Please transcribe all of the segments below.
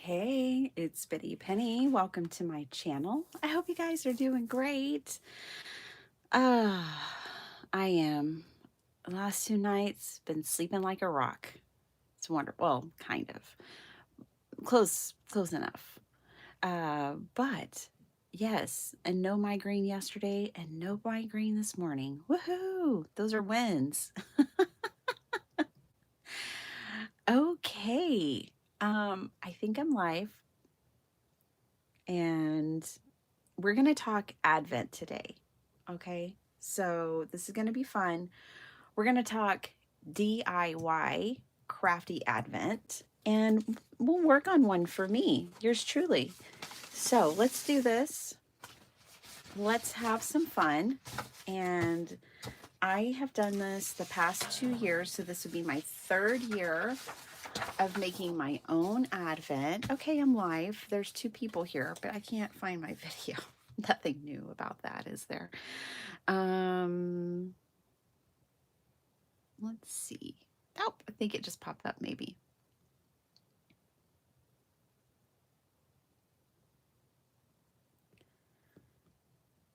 Hey, it's Biddy Penny. Welcome to my channel. I hope you guys are doing great. Uh, I am. The last 2 nights, been sleeping like a rock. It's wonderful. Well, kind of. Close enough. But yes, and no migraine yesterday and no migraine this morning. Woohoo! Those are wins. Okay. I think I'm live and we're going to talk Advent today. Okay. So this is going to be fun. We're going to talk DIY crafty Advent and we'll work on one for me, yours truly. So let's do this. Let's have some fun. And I have done this the past 2 years. So this would be my third year of making my own Advent. Okay, I'm live. There's 2 people here, but I can't find my video. Nothing new about that, is there? Let's see. Oh, I think it just popped up maybe.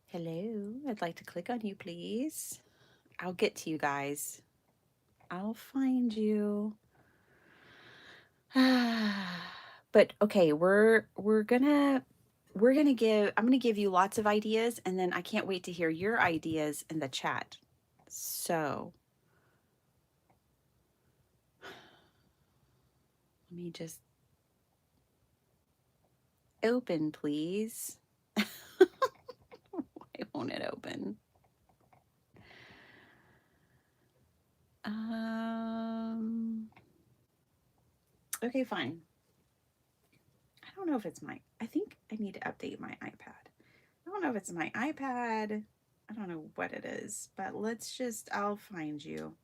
Hello, I'd like to click on you, please. I'll get to you guys. I'll find you. But okay, I'm gonna give you lots of ideas, and then I can't wait to hear your ideas in the chat. So let me just open, please. Why won't it open? Okay, fine. I don't know if it's I think I need to update my iPad. I don't know if it's my iPad. I don't know what it is, but I'll find you.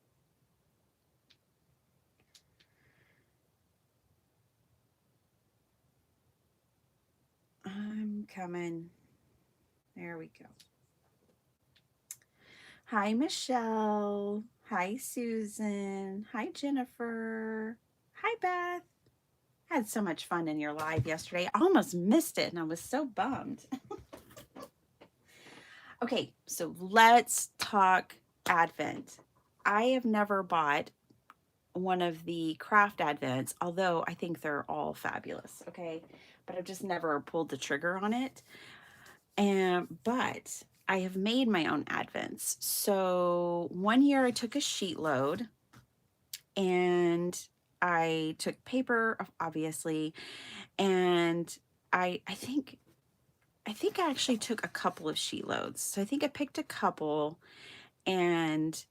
I'm coming. There we go. Hi, Michelle. Hi, Susan. Hi, Jennifer. Hi, Beth. I had so much fun in your live yesterday. I almost missed it and I was so bummed. Okay, so let's talk Advent. I have never bought one of the craft Advents, although I think they're all fabulous, okay? But I've just never pulled the trigger on it. But I have made my own Advents. So one year I took a sheet load and I took paper, obviously, and I think I actually took a couple of sheet loads. So I think I picked a couple, and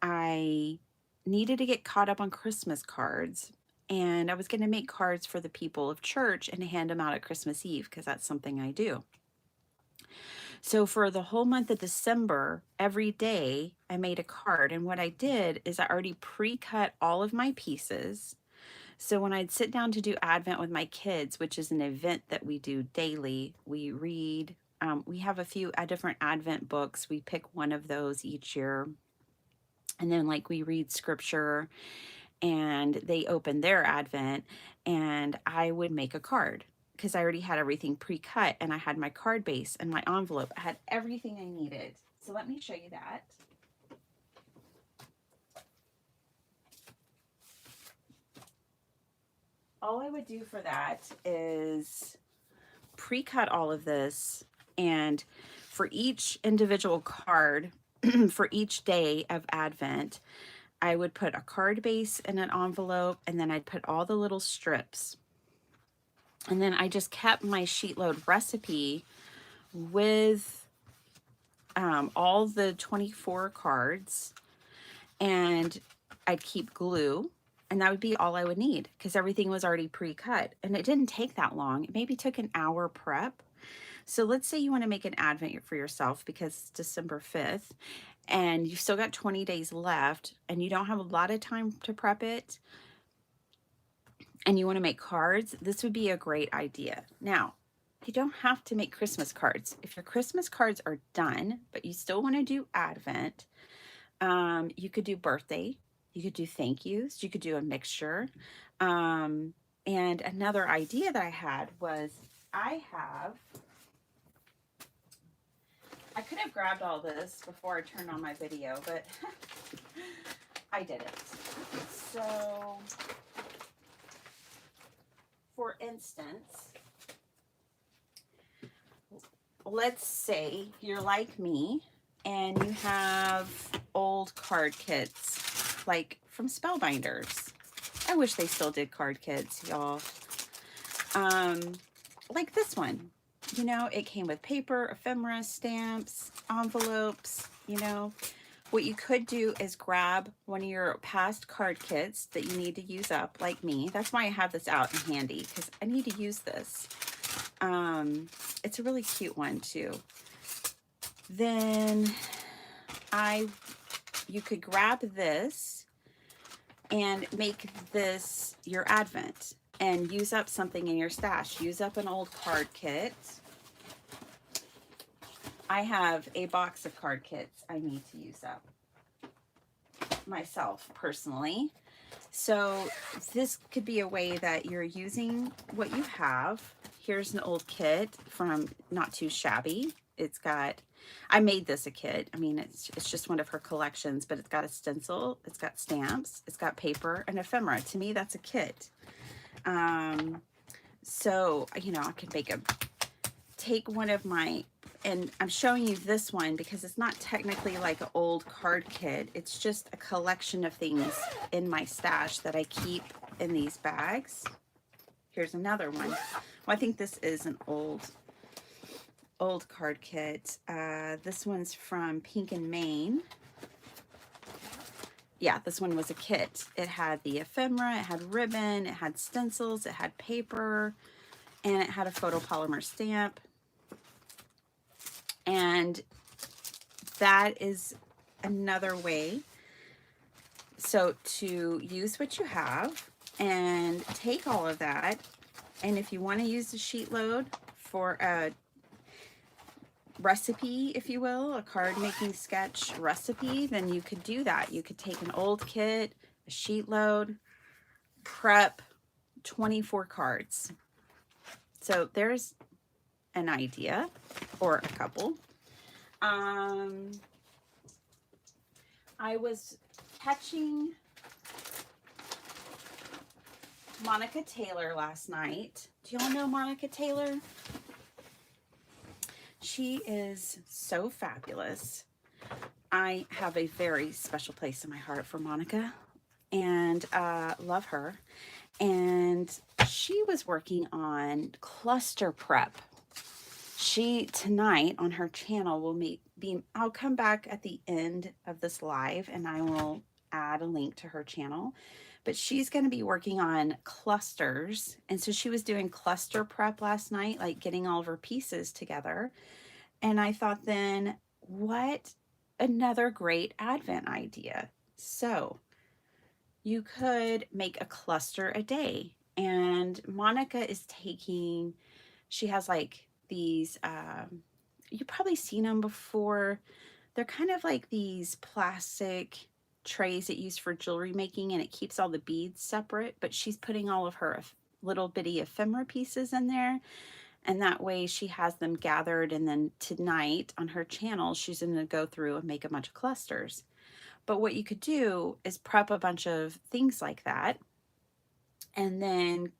I needed to get caught up on Christmas cards. And I was going to make cards for the people of church and hand them out at Christmas Eve because that's something I do. So for the whole month of December, every day I made a card. And what I did is I already pre-cut all of my pieces. So when I'd sit down to do Advent with my kids, which is an event that we do daily, we read. We have a few different Advent books. We pick one of those each year. And then we read scripture and they open their Advent and I would make a card because I already had everything pre-cut and I had my card base and my envelope. I had everything I needed. So let me show you that. All I would do for that is pre-cut all of this, and for each individual card for each day of Advent, I would put a card base in an envelope, and then I'd put all the little strips. And then I just kept my sheet load recipe with all the 24 cards, and I'd keep glue, and that would be all I would need because everything was already pre-cut. And it didn't take that long. It maybe took an hour prep. So let's say you want to make an Advent for yourself because it's December 5th and you've still got 20 days left and you don't have a lot of time to prep it and you want to make cards, this would be a great idea. Now, you don't have to make Christmas cards. If your Christmas cards are done, but you still want to do Advent, you could do birthday, you could do thank yous, you could do a mixture. And another idea that I had was I could have grabbed all this before I turned on my video, but I didn't. So, for instance, let's say you're like me and you have old card kits, like from Spellbinders. I wish they still did card kits, y'all. Like this one. You know, it came with paper, ephemera, stamps, envelopes, you know. What you could do is grab one of your past card kits that you need to use up, like me. That's why I have this out and handy, because I need to use this. It's a really cute one too. Then you could grab this and make this your advent and use up something in your stash. Use up an old card kit. I have a box of card kits I need to use up myself personally. So this could be a way that you're using what you have. Here's an old kit from Not Too Shabby. It's got, I made this a kit. I mean, it's just one of her collections, but it's got a stencil, it's got stamps, it's got paper and ephemera. To me, that's a kit. So, you know, I could take one of my, and I'm showing you this one because it's not technically like an old card kit. It's just a collection of things in my stash that I keep in these bags. Here's another one. Well, I think this is an old card kit. This one's from Pink and Maine. Yeah, this one was a kit. It had the ephemera, it had ribbon, it had stencils, it had paper, and it had a photopolymer stamp. And that is another way. So to use what you have and take all of that, and if you want to use the sheet load for a recipe, if you will, a card making sketch recipe, then you could do that. You could take an old kit, a sheet load, prep 24 cards. So there's an idea or a couple. I was catching Monica Taylor last night. Do y'all know Monica Taylor? She is so fabulous. I have a very special place in my heart for Monica and love her. And she was working on cluster prep. She tonight on her channel will I'll come back at the end of this live and I will add a link to her channel. But she's going to be working on clusters. And so she was doing cluster prep last night, like getting all of her pieces together. And I thought then, what another great Advent idea. So you could make a cluster a day. And Monica is she has like these, you've probably seen them before. They're kind of like these plastic trays that use for jewelry making, and it keeps all the beads separate, but she's putting all of her little bitty ephemera pieces in there. And that way she has them gathered. And then tonight on her channel, she's going to go through and make a bunch of clusters. But what you could do is prep a bunch of things like that and then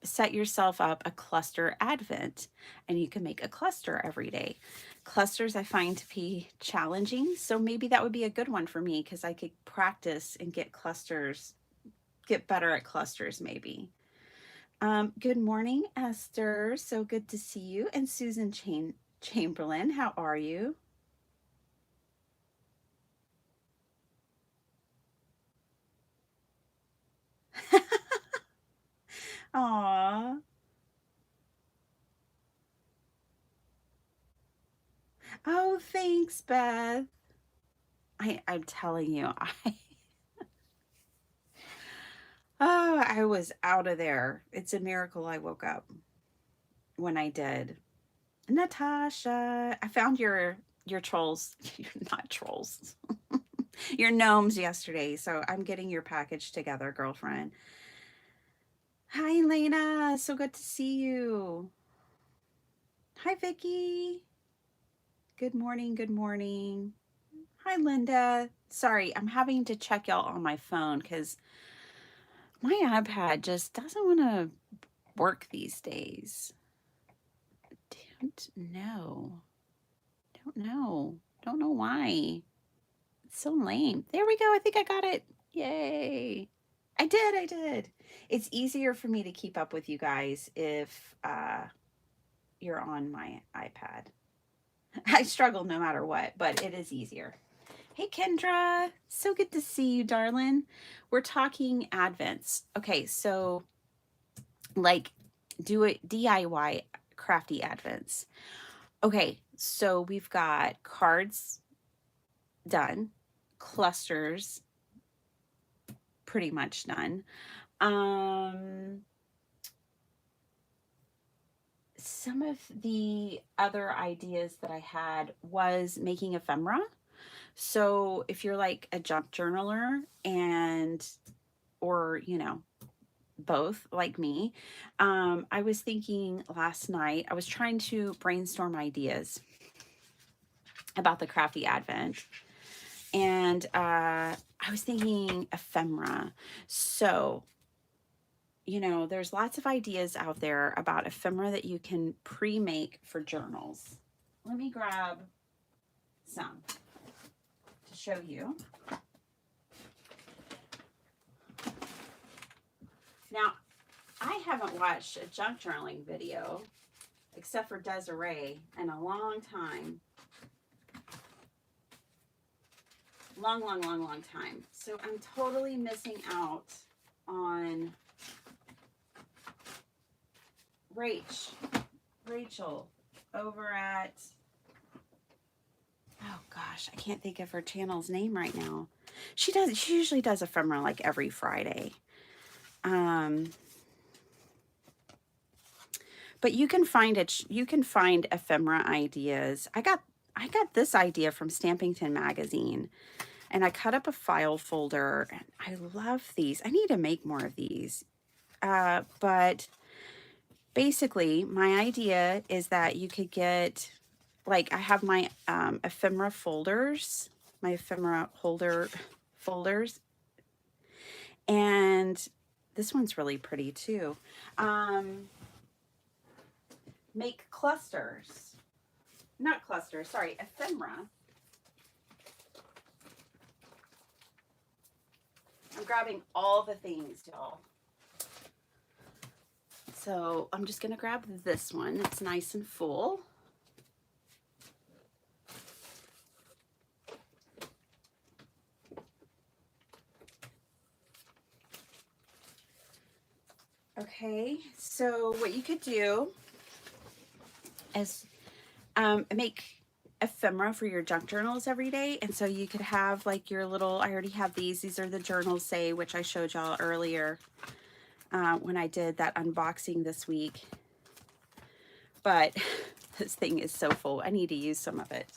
set yourself up a cluster advent, and you can make a cluster every day. Clusters I find to be challenging, so maybe that would be a good one for me because I could practice and get better at clusters maybe. Good morning, Esther. So good to see you. And Susan Chamberlain, how are you? Aw. Oh, thanks, Beth. I'm telling you, I was out of there. It's a miracle I woke up when I did. Natasha, I found your trolls. You're not trolls. Your gnomes yesterday. So I'm getting your package together, girlfriend. Hi, Lena. So good to see you. Hi, Vicky. Good morning. Good morning. Hi, Linda. Sorry, I'm having to check y'all on my phone because my iPad just doesn't want to work these days. Don't know. Don't know. Don't know why. It's so lame. There we go. I think I got it. Yay. I did. I did. It's easier for me to keep up with you guys if you're on my iPad. I struggle no matter what, but it is easier. Hey, Kendra. So good to see you, darling. We're talking Advents. Okay, so like do it DIY crafty Advents. Okay, so we've got cards done, clusters pretty much done. Some of the other ideas that I had was making ephemera. So if you're like a junk journaler and, or, you know, both like me, I was thinking last night, I was trying to brainstorm ideas about the crafty advent. And I was thinking ephemera. So, you know, there's lots of ideas out there about ephemera that you can pre-make for journals. Let me grab some to show you. Now, I haven't watched a junk journaling video except for Desiree in a long time. Long time. So I'm totally missing out on Rachel over at, oh gosh, I can't think of her channel's name right now. She usually does ephemera like every Friday. But you can find ephemera ideas. I got this idea from Stampington Magazine, and I cut up a file folder, and I love these. I need to make more of these. But basically, my idea is that you could get, like, I have my ephemera folders, my ephemera holder folders, and this one's really pretty too. Make clusters, not clusters, sorry, ephemera. I'm grabbing all the things, y'all. So I'm just going to grab this one. It's nice and full. Okay, so what you could do is make ephemera for your junk journals every day. And so you could have like your little, I already have these are the journals, say, which I showed y'all earlier when I did that unboxing this week. But this thing is so full. I need to use some of it.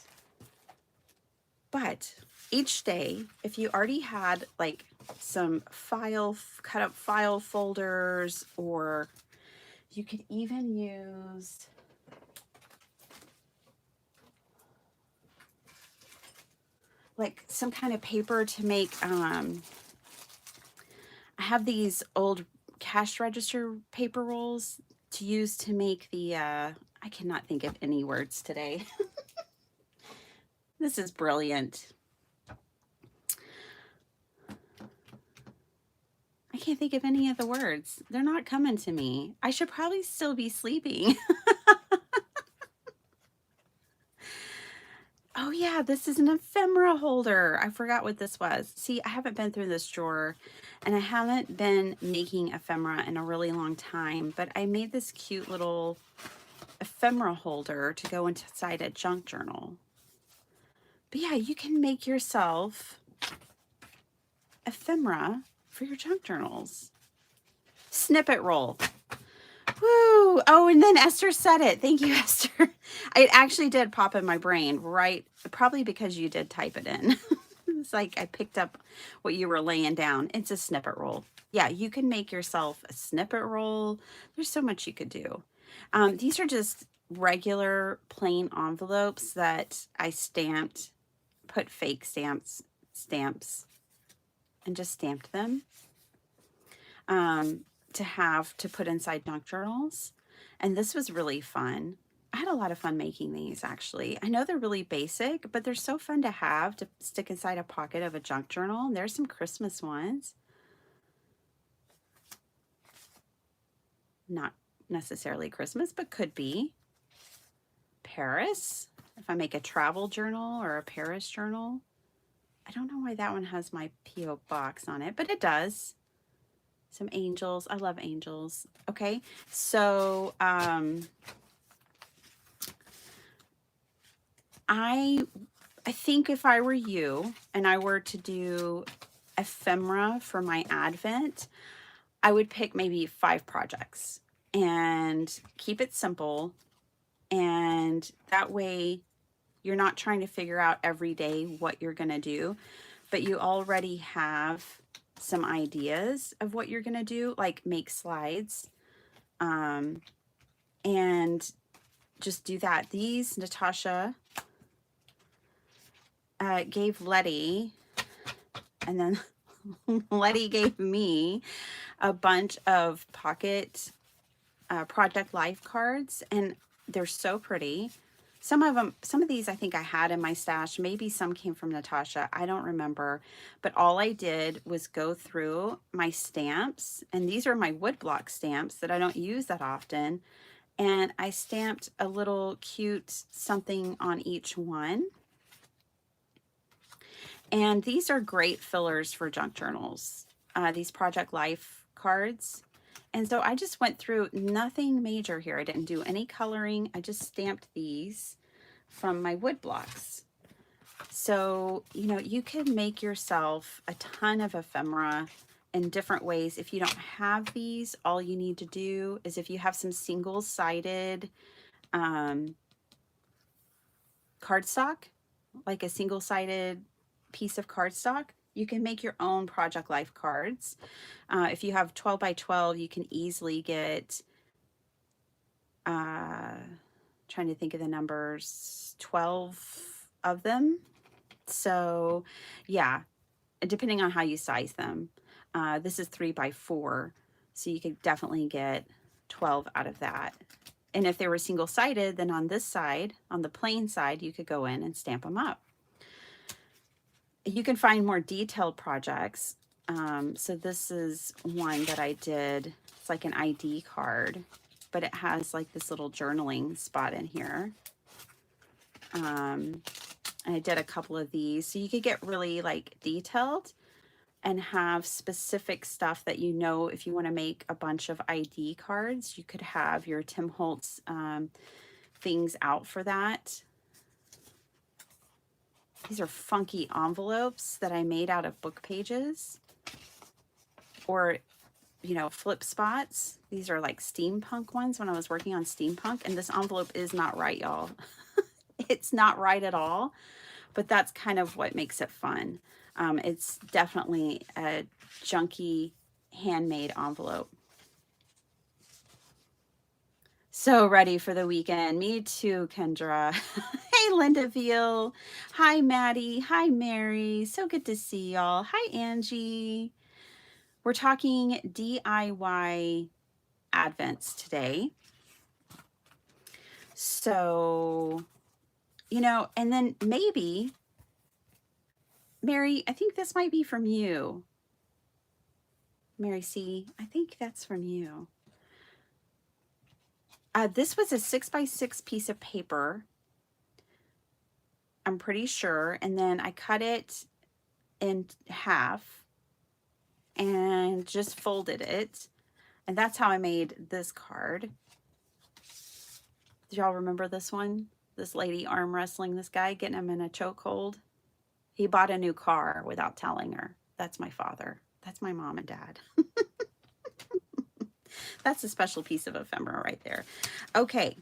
But each day, if you already had like some cut up file folders, or you could even use like some kind of paper to make, I have these old cash register paper rolls to use to make the, I cannot think of any words today. This is brilliant. I can't think of any of the words. They're not coming to me. I should probably still be sleeping. Oh yeah, this is an ephemera holder. I forgot what this was. See, I haven't been through this drawer, and I haven't been making ephemera in a really long time, but I made this cute little ephemera holder to go inside a junk journal. But yeah, you can make yourself ephemera for your junk journals. Snippet roll. Woo! Oh, and then Esther said it. Thank you, Esther. It actually did pop in my brain, right? Probably because you did type it in. It's like I picked up what you were laying down. It's a snippet roll. Yeah, you can make yourself a snippet roll. There's so much you could do. These are just regular plain envelopes that I stamped, put fake stamps, and just stamped them to have to put inside junk journals. And this was really fun. I had a lot of fun making these actually. I know they're really basic, but they're so fun to have to stick inside a pocket of a junk journal. And there's some Christmas ones. Not necessarily Christmas, but could be. Paris, if I make a travel journal or a Paris journal. I don't know why that one has my P.O. box on it, but it does. Some angels. I love angels. Okay, so I think if I were you and I were to do ephemera for my Advent, I would pick maybe 5 projects and keep it simple. And that way you're not trying to figure out every day what you're going to do, but you already have some ideas of what you're going to do, like make slides, and just do that. These Natasha gave Letty, and then Letty gave me a bunch of pocket Project Life cards, and they're so pretty. Some of these I think I had in my stash. Maybe some came from Natasha. I don't remember. But all I did was go through my stamps, and these are my woodblock stamps that I don't use that often. And I stamped a little cute something on each one. And these are great fillers for junk journals, these Project Life cards. And so I just went through, nothing major here. I didn't do any coloring. I just stamped these from my wood blocks. So, you know, you can make yourself a ton of ephemera in different ways. If you don't have these, all you need to do is, if you have some single-sided cardstock, like a single-sided piece of cardstock, you can make your own Project Life cards. If you have 12 by 12, you can easily get, trying to think of the numbers, 12 of them. So yeah, depending on how you size them. This is 3 by 4, so you could definitely get 12 out of that. And if they were single-sided, then on this side, on the plain side, you could go in and stamp them up. You can find more detailed projects. So this is one that I did. It's like an ID card, but it has like this little journaling spot in here. And I did a couple of these. So you could get really like detailed and have specific stuff that, you know, if you want to make a bunch of ID cards, you could have your Tim Holtz things out for that. These are funky envelopes that I made out of book pages, or, you know, flip spots. These are like steampunk ones when I was working on steampunk, and this envelope is not right, y'all. It's not right at all, but that's kind of what makes it fun. It's definitely a junky handmade envelope. So ready for the weekend. Me too, Kendra. Hey, Linda Veal. Hi, Maddie. Hi, Mary. So good to see y'all. Hi, Angie. We're talking DIY Advents today. So, you know, and then maybe, Mary, I think this might be from you. Mary C., I think that's from you. This was a 6 by 6 piece of paper, I'm pretty sure. And then I cut it in half and just folded it. And that's how I made this card. Do y'all remember this one? This lady arm wrestling this guy, getting him in a chokehold. He bought a new car without telling her. That's my father. That's my mom and dad. That's a special piece of ephemera right there. Okay,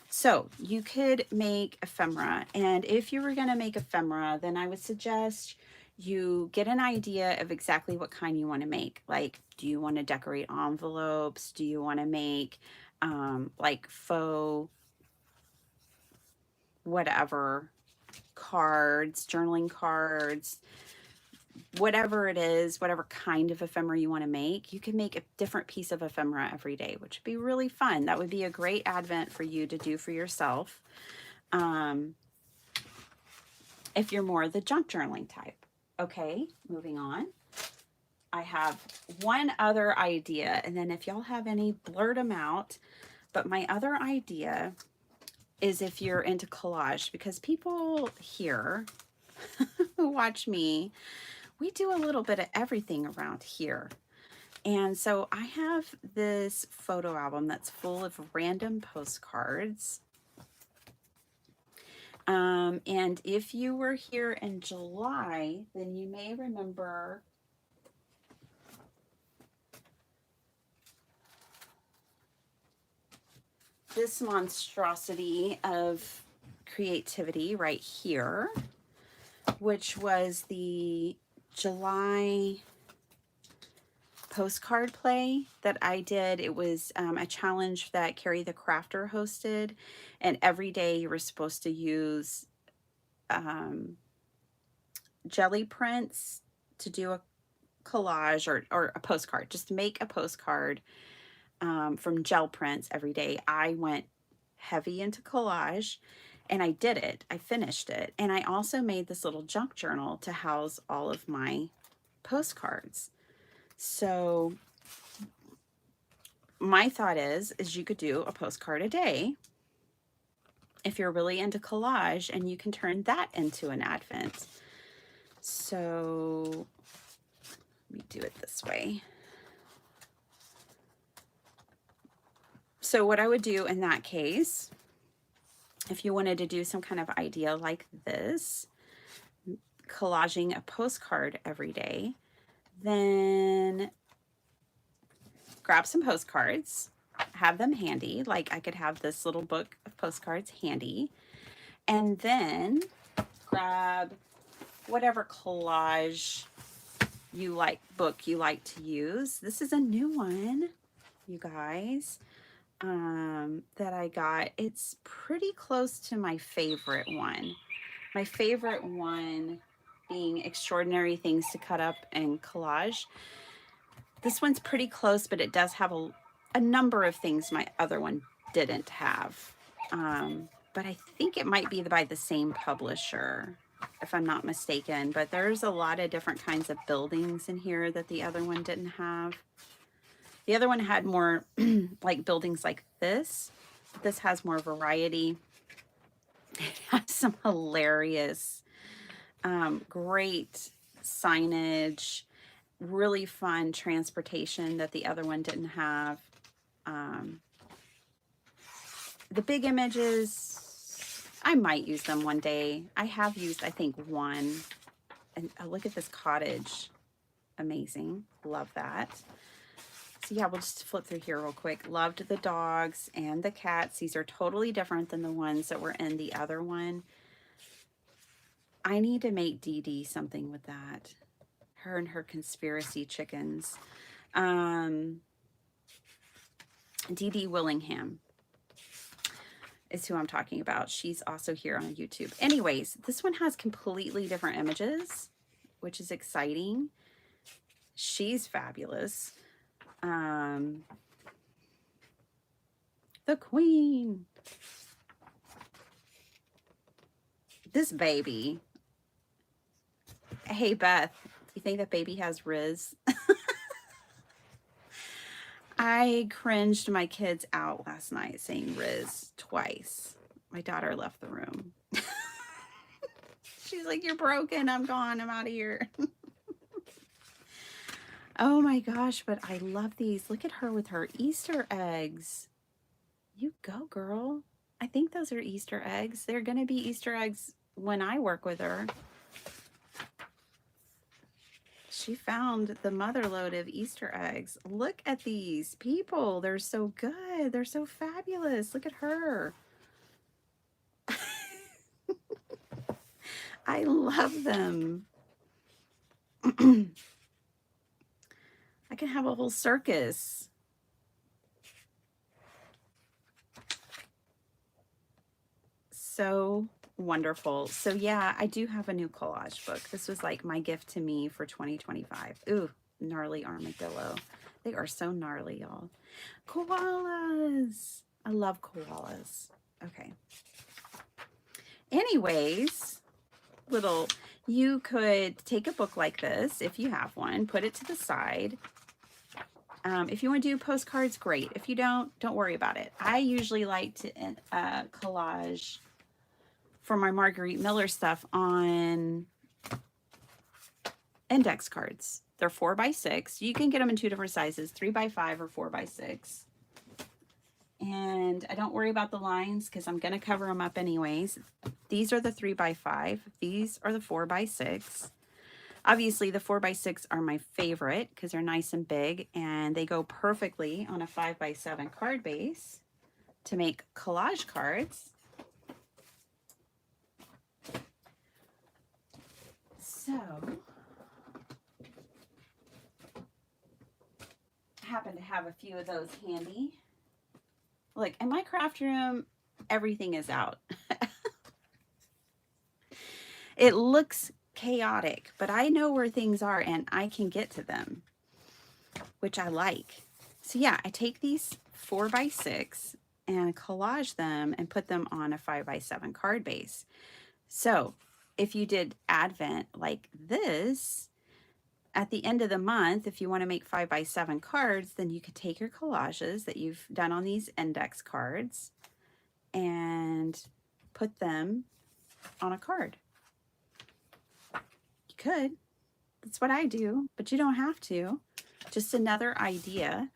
so you could make ephemera. And if you were going to make ephemera, then I would suggest you get an idea of exactly what kind you want to make. Like, do you want to decorate envelopes? Do you want to make like faux whatever cards, journaling cards, whatever it is, whatever kind of ephemera you want to make, you can make a different piece of ephemera every day, which would be really fun. That would be a great advent for you to do for yourself. Um, if you're more the junk journaling type. Okay, moving on. I have one other idea, and then if y'all have any, blurt them out. But my other idea is if you're into collage, because people here who watch me, we do a little bit of everything around here. And so I have this photo album that's full of random postcards. And if you were here in July, then you may remember this monstrosity of creativity right here, which was the July postcard play that I did. It was a challenge that Carrie the Crafter hosted, and every day you were supposed to use jelly prints to do a collage or a postcard. Just make a postcard from gel prints every day. I went heavy into collage and I did it. I finished it. And I also made this little junk journal to house all of my postcards. So my thought is you could do a postcard a day if you're really into collage, and you can turn that into an advent. So let me do it this way. So what I would do in that case, if you wanted to do some kind of idea like this, collaging a postcard every day, then grab some postcards, have them handy. Like I could have this little book of postcards handy, and then grab whatever collage you like, book you like to use. This is a new one, you guys, that I got. It's pretty close to my favorite one. My favorite one being Extraordinary Things to Cut Up and Collage. This one's pretty close, but it does have a number of things my other one didn't have. But I think it might be by the same publisher, if I'm not mistaken. But there's a lot of different kinds of buildings in here that the other one didn't have. The other one had more like buildings like this. This has more variety. It has some hilarious, great signage, really fun transportation that the other one didn't have. The big images, I might use them one day. I have used, I think, one. And oh, look at this cottage. Amazing. Love that. So yeah, we'll just flip through here real quick. Loved the dogs and the cats. These are totally different than the ones that were in the other one. I need to make Dee Dee something with that. Her and her conspiracy chickens. Dee Dee Willingham is who I'm talking about. She's also here on YouTube. Anyways, this one has completely different images, which is exciting. She's fabulous. The Queen. This baby. Hey, Beth, you think that baby has Riz? I cringed my kids out last night saying Riz twice. My daughter left the room. She's like, you're broken. I'm gone. I'm out of here. Oh my gosh, but I love these. Look at her with her Easter eggs. You go, girl. I think those are Easter eggs. They're going to be Easter eggs when I work with her. She found the mother load of Easter eggs. Look at these people. They're so good. They're so fabulous. Look at her. I love them. I can have a whole circus. So wonderful. So yeah, I do have a new collage book. This was like my gift to me for 2025. Ooh, gnarly armadillo. They are so gnarly, y'all. Koalas. I love koalas. Okay. Anyways, you could take a book like this if you have one, put it to the side. If you want to do postcards, great. If you don't worry about it. I usually like to collage for my Marguerite Miller stuff on index cards. They're 4x6. You can get them in two different sizes, 3x5 or 4x6. And I don't worry about the lines because I'm going to cover them up anyways. These are the 3x5. These are the 4x6. Obviously, the 4x6 are my favorite because they're nice and big and they go perfectly on a 5x7 card base to make collage cards. So, I happen to have a few of those handy. Look, in my craft room, everything is out. It looks chaotic, but I know where things are and I can get to them, which I like. So yeah, I take these 4x6 and collage them and put them on a 5x7 card base. So if you did Advent like this, at the end of the month, if you want to make 5x7 cards, then you could take your collages that you've done on these index cards and put them on a card. You could. That's what I do, but you don't have to. Just another idea.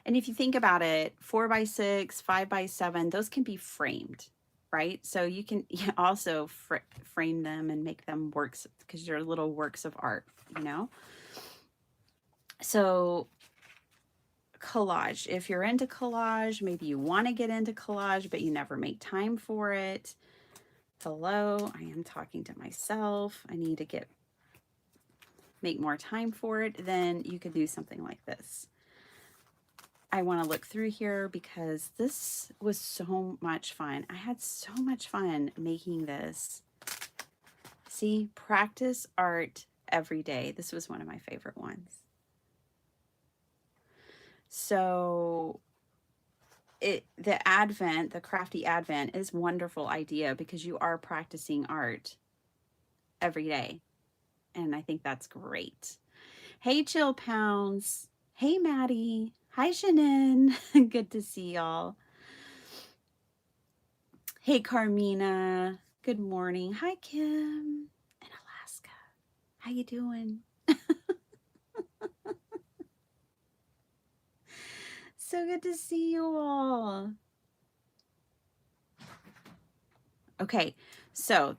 And if you think about it, 4x6, 5x7, those can be framed, right? So you can also frame them and make them works because they're little works of art, you know? So collage, if you're into collage, maybe you want to get into collage, but you never make time for it. Hello, I am talking to myself. I need to make more time for it. Then you could do something like this. I want to look through here because this was so much fun. I had so much fun making this. See, practice art every day. This was one of my favorite ones. So the crafty Advent is a wonderful idea because you are practicing art every day. And I think that's great. Hey, Chill Pounds. Hey, Maddie. Hi, Shannon. Good to see y'all. Hey, Carmina. Good morning. Hi, Kim in Alaska. How you doing? So good to see you all. Okay, so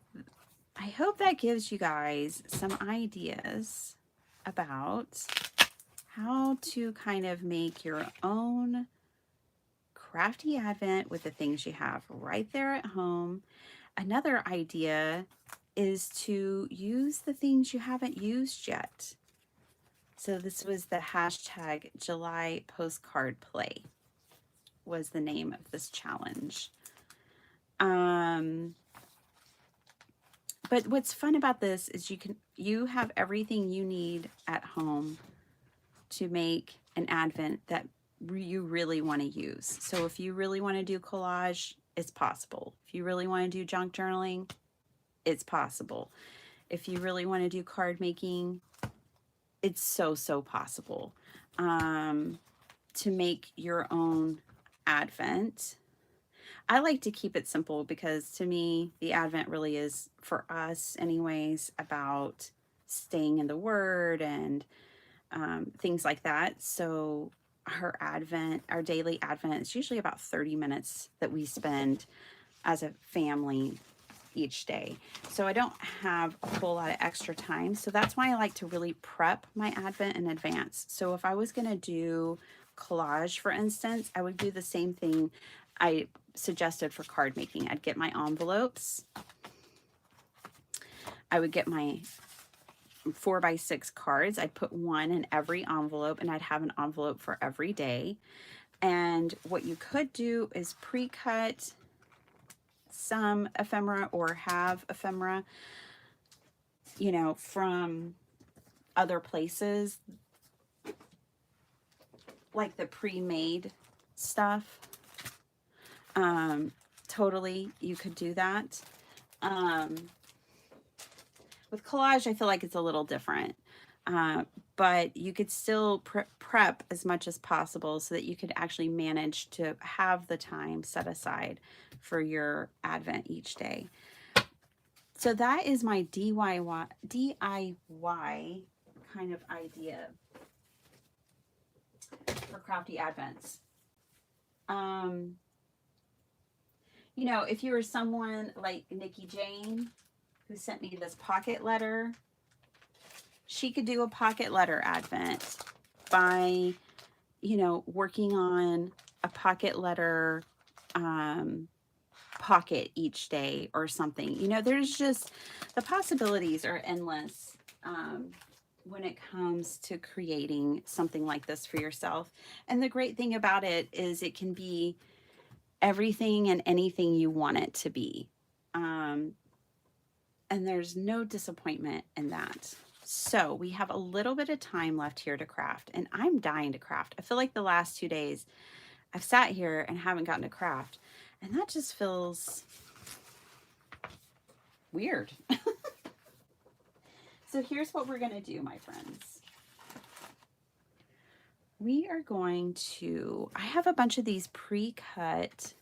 I hope that gives you guys some ideas about how to kind of make your own crafty Advent with the things you have right there at home. Another idea is to use the things you haven't used yet. So this was the hashtag July postcard play was the name of this challenge. But what's fun about this is you have everything you need at home to make an Advent that you really want to use. So if you really want to do collage, it's possible. If you really want to do junk journaling, it's possible. If you really want to do card making, it's so possible. To make your own Advent. I like to keep it simple because to me, the Advent really is, for us anyways, about staying in the Word and things like that. So our daily Advent is usually about 30 minutes that we spend as a family each day. So I don't have a whole lot of extra time. So that's why I like to really prep my Advent in advance. So if I was going to do collage, for instance, I would do the same thing I suggested for card making. I'd get my envelopes. I would get my 4x6 cards. I'd put one in every envelope, and I'd have an envelope for every day. And what you could do is pre-cut some ephemera or have ephemera, you know, from other places, like the pre-made stuff. Totally, you could do that. With collage, I feel like it's a little different. But you could still prep as much as possible so that you could actually manage to have the time set aside for your Advent each day. So that is my DIY kind of idea for crafty Advents. You know, if you were someone like Nikki Jane, who sent me this pocket letter, she could do a pocket letter Advent by, you know, working on a pocket letter pocket each day or something. You know, there's just, the possibilities are endless when it comes to creating something like this for yourself. And the great thing about it is it can be everything and anything you want it to be. And there's no disappointment in that. So we have a little bit of time left here to craft, and I'm dying to craft. I feel like the last 2 days I've sat here and haven't gotten to craft, and that just feels weird. So here's what we're going to do, my friends. We are going to, I have a bunch of these pre-cut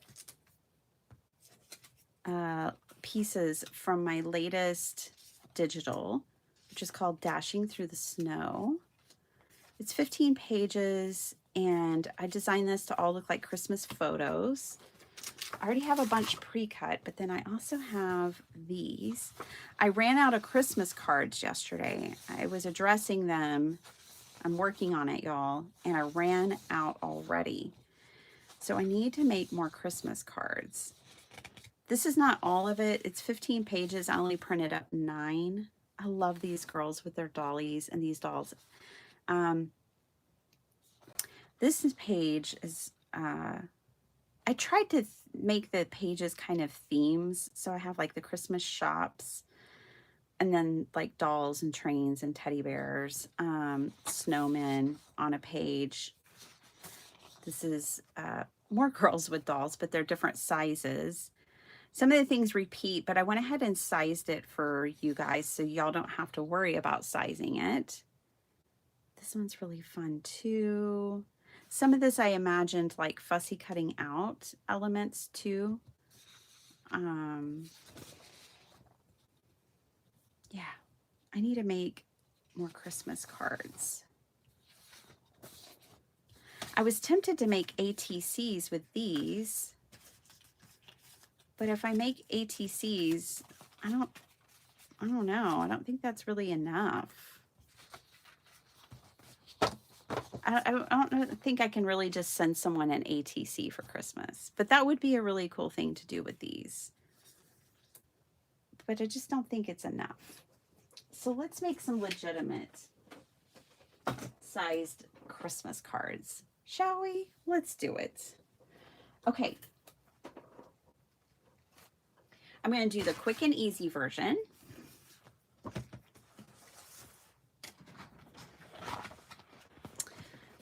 pieces from my latest digital, which is called Dashing Through the Snow. It's 15 pages, and I designed this to all look like Christmas photos. I already have a bunch pre-cut, but then I also have these. I ran out of Christmas cards yesterday. I was addressing them. I'm working on it, y'all, and I ran out already. So I need to make more Christmas cards. This is not all of it. It's 15 pages. I only printed up 9. I love these girls with their dollies and these dolls. This page is, I tried to make the pages kind of themes. So I have like the Christmas shops, and then like dolls and trains and teddy bears, snowmen on a page. This is more girls with dolls, but they're different sizes. Some of the things repeat, but I went ahead and sized it for you guys so y'all don't have to worry about sizing it. This one's really fun too. Some of this I imagined like fussy cutting out elements too. Yeah, I need to make more Christmas cards. I was tempted to make ATCs with these, but if I make ATCs, I don't know. I don't think that's really enough. I don't think I can really just send someone an ATC for Christmas, but that would be a really cool thing to do with these. But I just don't think it's enough. So let's make some legitimate sized Christmas cards, shall we? Let's do it. Okay. I'm going to do the quick and easy version.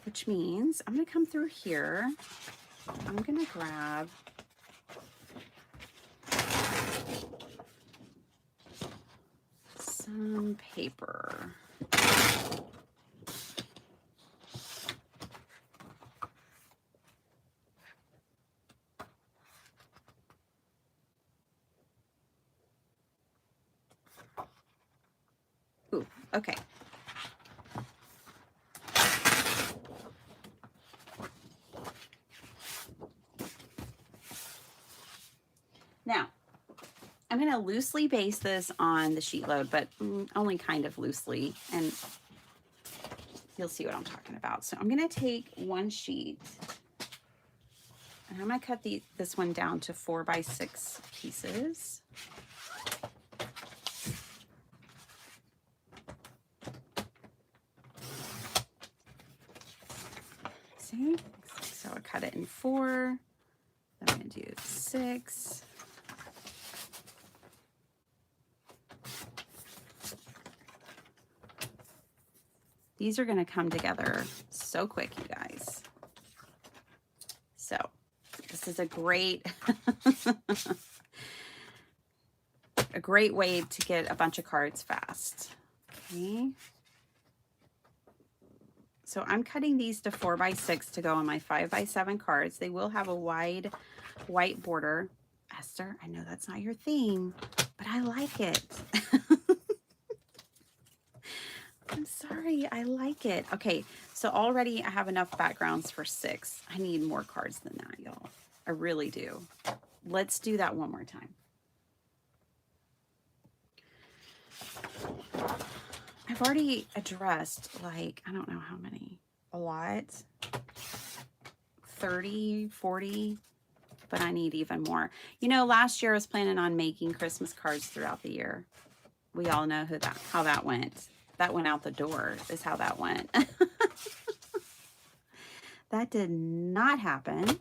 Which means I'm going to come through here. I'm going to grab some paper. Ooh, okay. Now, I'm going to loosely base this on the sheet load, but only kind of loosely, and you'll see what I'm talking about. So I'm going to take one sheet, and I'm going to cut this one down to 4x6 pieces. See? So I cut it in 4. Then I'm going to do 6. These are going to come together so quick, you guys. So this is a great a great way to get a bunch of cards fast. Okay. So I'm cutting these to 4x6 to go on my 5x7 cards. They will have a wide white border. Esther, I know that's not your thing, but I like it. I'm sorry, I like it. Okay, so already I have enough backgrounds for 6. I need more cards than that, y'all. I really do. Let's do that one more time. I've already addressed, like, I don't know how many. A lot. 30, 40, but I need even more. You know, last year I was planning on making Christmas cards throughout the year. We all know how that went. That went out the door is how that went. That did not happen.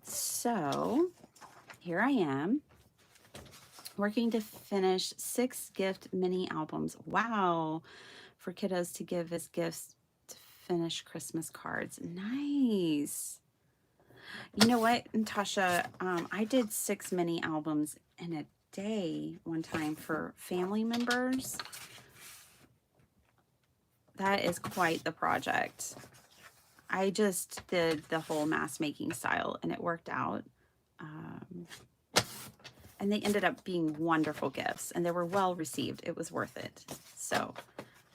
So here I am working to finish 6 gift mini albums. Wow. For kiddos to give as gifts to finish Christmas cards. Nice. You know what, Natasha? I did 6 mini albums in a day one time for family members. That is quite the project. I just did the whole mask making style and it worked out. And they ended up being wonderful gifts and they were well received. It was worth it. So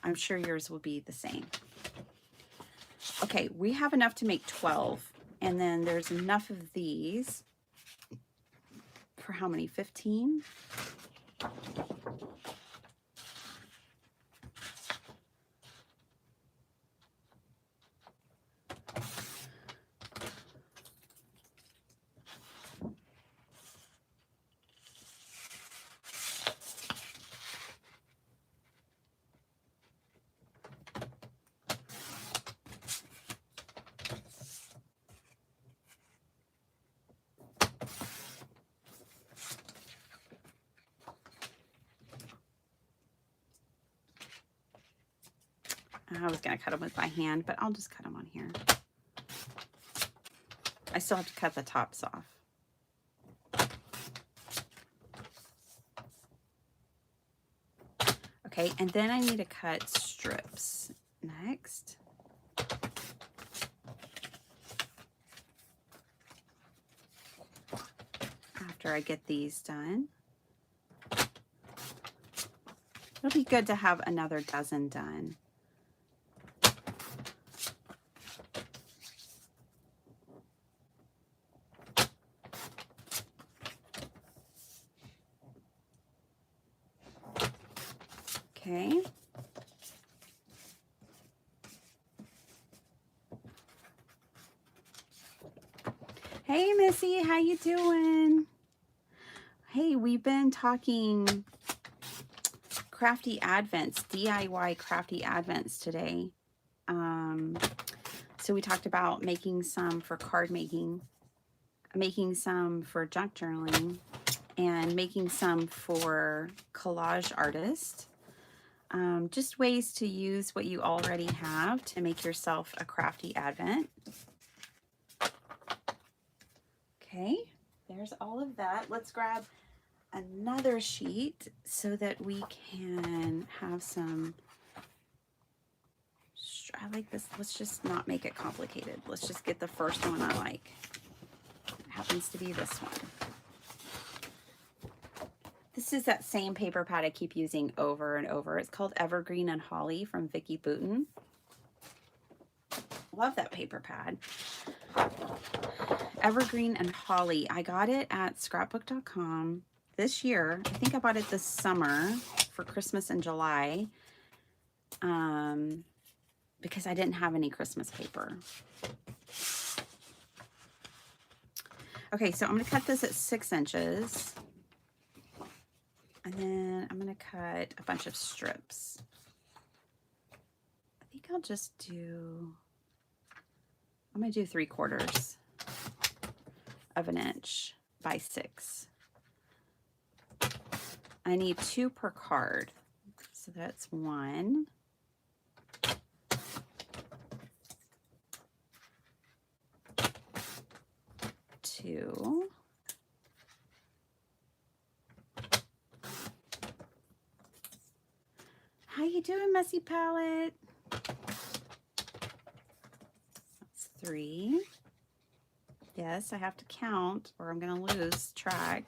I'm sure yours will be the same. Okay, we have enough to make 12. And then there's enough of these for how many? 15? I was going to cut them with my hand, but I'll just cut them on here. I still have to cut the tops off. Okay, and then I need to cut strips next. After I get these done. It'll be good to have another dozen done. Okay. Hey, Missy, how you doing? Hey, we've been talking crafty advents, DIY crafty advents today. So we talked about making some for card making, making some for junk journaling, and making some for collage artists. Just ways to use what you already have to make yourself a crafty advent. Okay, there's all of that. Let's grab another sheet so that we can have some. I like this. Let's just not make it complicated. Let's just get the first one I like. It happens to be this one. This is that same paper pad I keep using over and over. It's called Evergreen and Holly from Vicki Boutin. Love that paper pad. Evergreen and Holly. I got it at scrapbook.com this year. I think I bought it this summer for Christmas in July. Because I didn't have any Christmas paper. Okay, so I'm going to cut this at 6 inches. And then I'm going to cut a bunch of strips. I think I'll just do I'm going to do 3/4 of an inch by 6. I need 2 per card. So that's 1. 2. How you doing, Messy Palette? That's 3. Yes, I have to count or I'm going to lose track.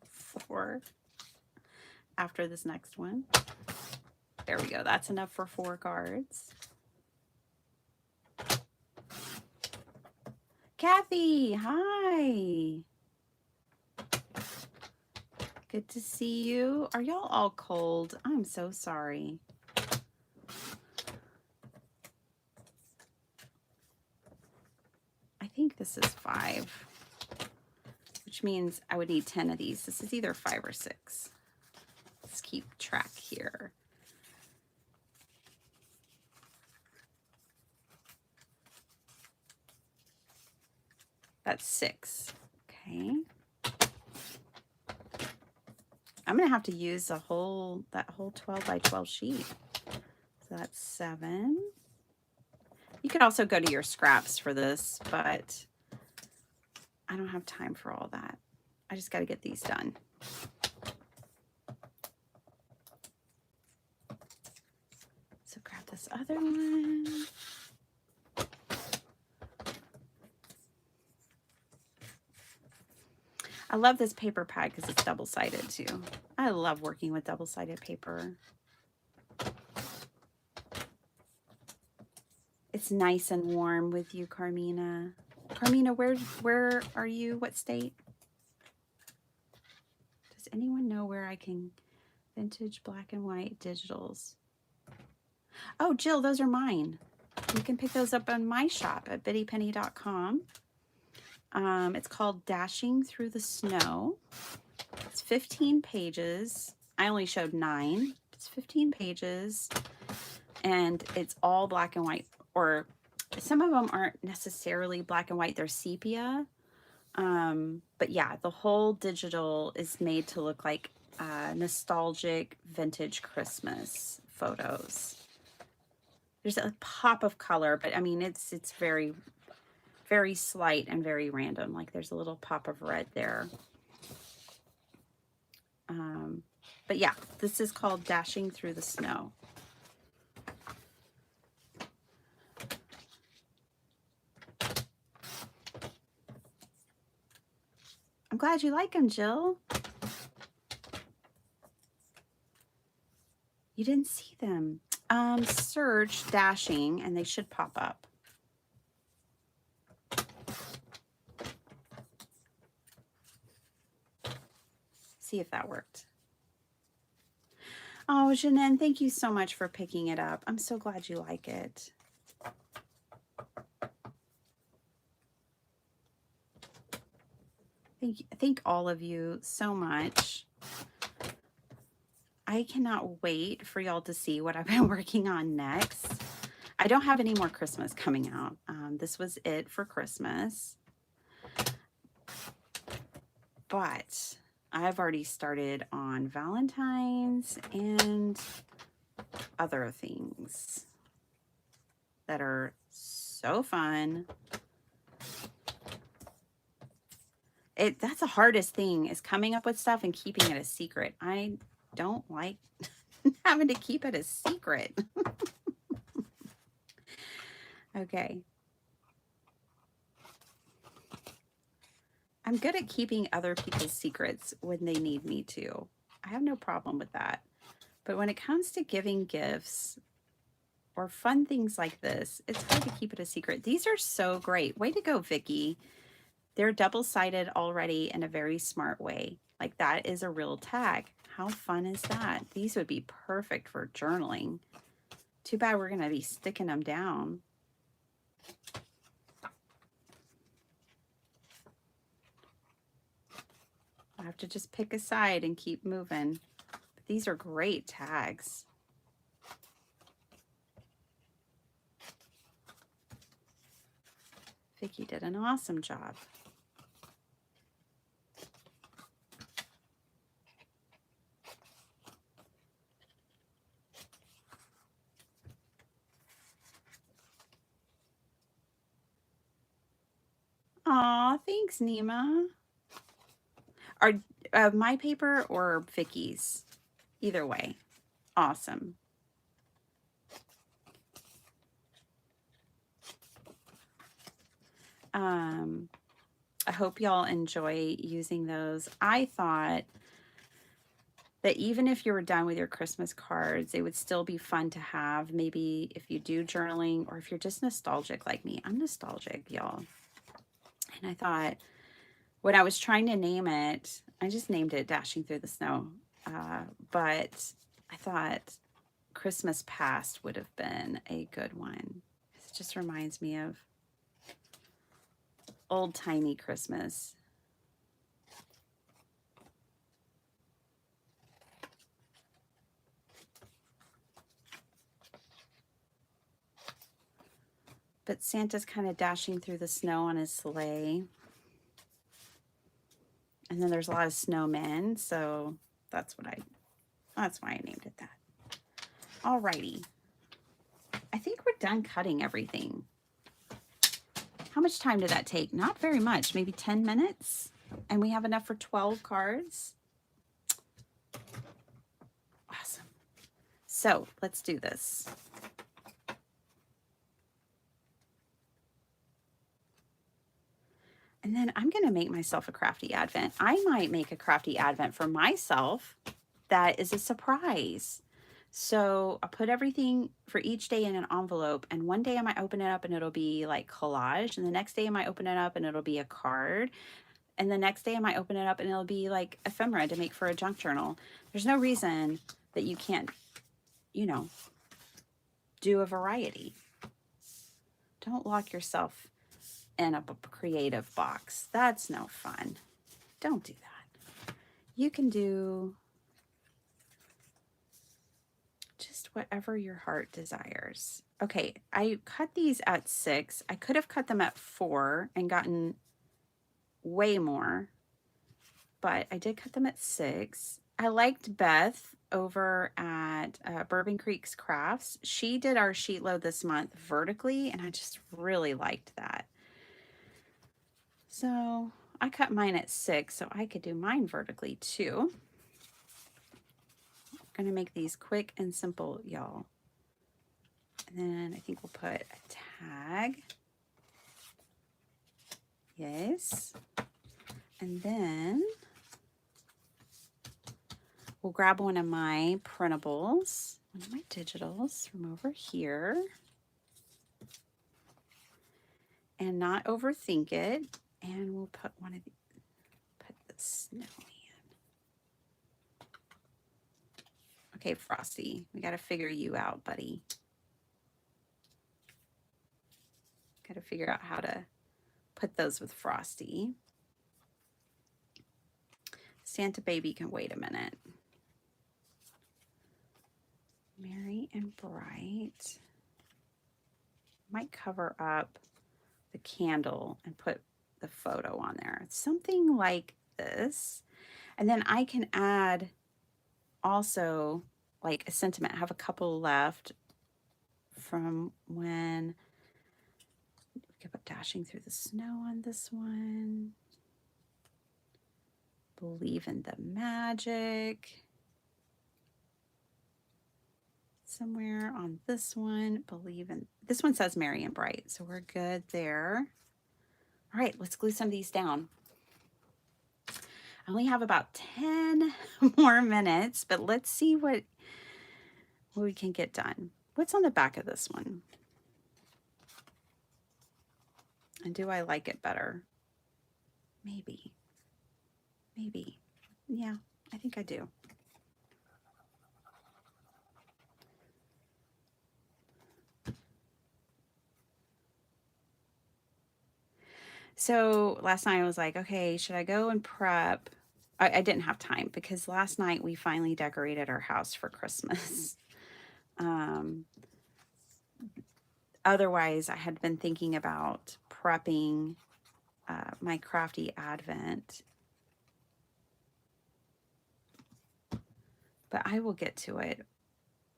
4 after this next one. There we go. That's enough for 4 cards. Kathy, hi. Good to see you. Are y'all all cold? I'm so sorry. I think this is 5, which means I would need 10 of these. This is either 5 or 6. Let's keep track here. That's 6. Okay. I'm going to have to use that whole 12 by 12 sheet. So that's 7. You could also go to your scraps for this, but I don't have time for all that. I just got to get these done. So grab this other one. I love this paper pad because it's double-sided too. I love working with double-sided paper. It's nice and warm with you, Carmina. Carmina, where are you? What state? Does anyone know where I can vintage black and white digitals? Oh, Jill, those are mine. You can pick those up on my shop at bittypenny.com. It's called Dashing Through the Snow. It's 15 pages. I only showed 9. It's 15 pages. And it's all black and white. Or some of them aren't necessarily black and white. They're sepia. But yeah, the whole digital is made to look like nostalgic vintage Christmas photos. There's a pop of color, but I mean, it's very, very slight and very random. Like there's a little pop of red there. But yeah, this is called Dashing Through the Snow. I'm glad you like them, Jill. You didn't see them. Search Dashing and they should pop up. See if that worked. Oh, Jeanine, thank you so much for picking it up. I'm so glad you like it. Thank all of you so much. I cannot wait for y'all to see what I've been working on next. I don't have any more Christmas coming out. This was it for Christmas. But I've already started on Valentine's and other things that are so fun. That's the hardest thing, is coming up with stuff and keeping it a secret. I don't like having to keep it a secret. Okay. I'm good at keeping other people's secrets when they need me to. I have no problem with that. But when it comes to giving gifts or fun things like this, it's hard to keep it a secret. These are so great. Way to go, Vicky. They're double-sided already in a very smart way. Like that is a real tag. How fun is that? These would be perfect for journaling. Too bad we're going to be sticking them down. I have to just pick a side and keep moving. But these are great tags. did an awesome job. Aw, thanks, Nima. Are my paper or Vicky's? Either way. Awesome. I hope y'all enjoy using those. I thought that even if you were done with your Christmas cards, it would still be fun to have. Maybe if you do journaling or if you're just nostalgic like me. I'm nostalgic, y'all. And I thought when I was trying to name it, I just named it Dashing Through the Snow. But I thought Christmas Past would have been a good one. It just reminds me of old-timey Christmas. But Santa's kind of dashing through the snow on his sleigh. And then there's a lot of snowmen, so that's why I named it that. Alrighty. I think we're done cutting everything. How much time did that take? Not very much, maybe 10 minutes. And we have enough for 12 cards. Awesome. So let's do this. And then I'm going to make myself a crafty advent. I might make a crafty advent for myself that is a surprise. So I'll put everything for each day in an envelope, and one day I might open it up and it'll be like collage, and the next day I might open it up and it'll be a card, and the next day I might open it up and it'll be like ephemera to make for a junk journal. There's no reason that you can't, you know, do a variety. Don't lock yourself in a creative box. That's no fun. Don't do that. You can do just whatever your heart desires. Okay, I cut these at 6. I could have cut them at 4 and gotten way more, but I did cut them at 6. I liked Beth over at Bourbon Creek's Crafts. She did our sheet load this month vertically, and I just really liked that. So I cut mine at 6, so I could do mine vertically too. I'm going to make these quick and simple, y'all. And then I think we'll put a tag. Yes. And then we'll grab one of my printables, one of my digitals from over here, and not overthink it. And we'll put one of the, put the snow in. Okay, Frosty, we got to figure you out, buddy. Got to figure out how to put those with Frosty. Santa Baby can wait a minute. Merry and Bright. Might cover up the candle and put the photo on there. Something like this. And then I can add also like a sentiment. I have a couple left from when we could put Dashing Through the Snow on this one. Believe in the Magic. Somewhere on this one, believe in, this one says Merry and Bright, so we're good there. All right, let's glue some of these down. I only have about 10 more minutes, but let's see what we can get done. What's on the back of this one? And do I like it better? Maybe. Maybe. Yeah, I think I do. So last night I was like, okay, should I go and prep? I didn't have time because last night we finally decorated our house for Christmas. Otherwise, I had been thinking about prepping my crafty advent. But I will get to it.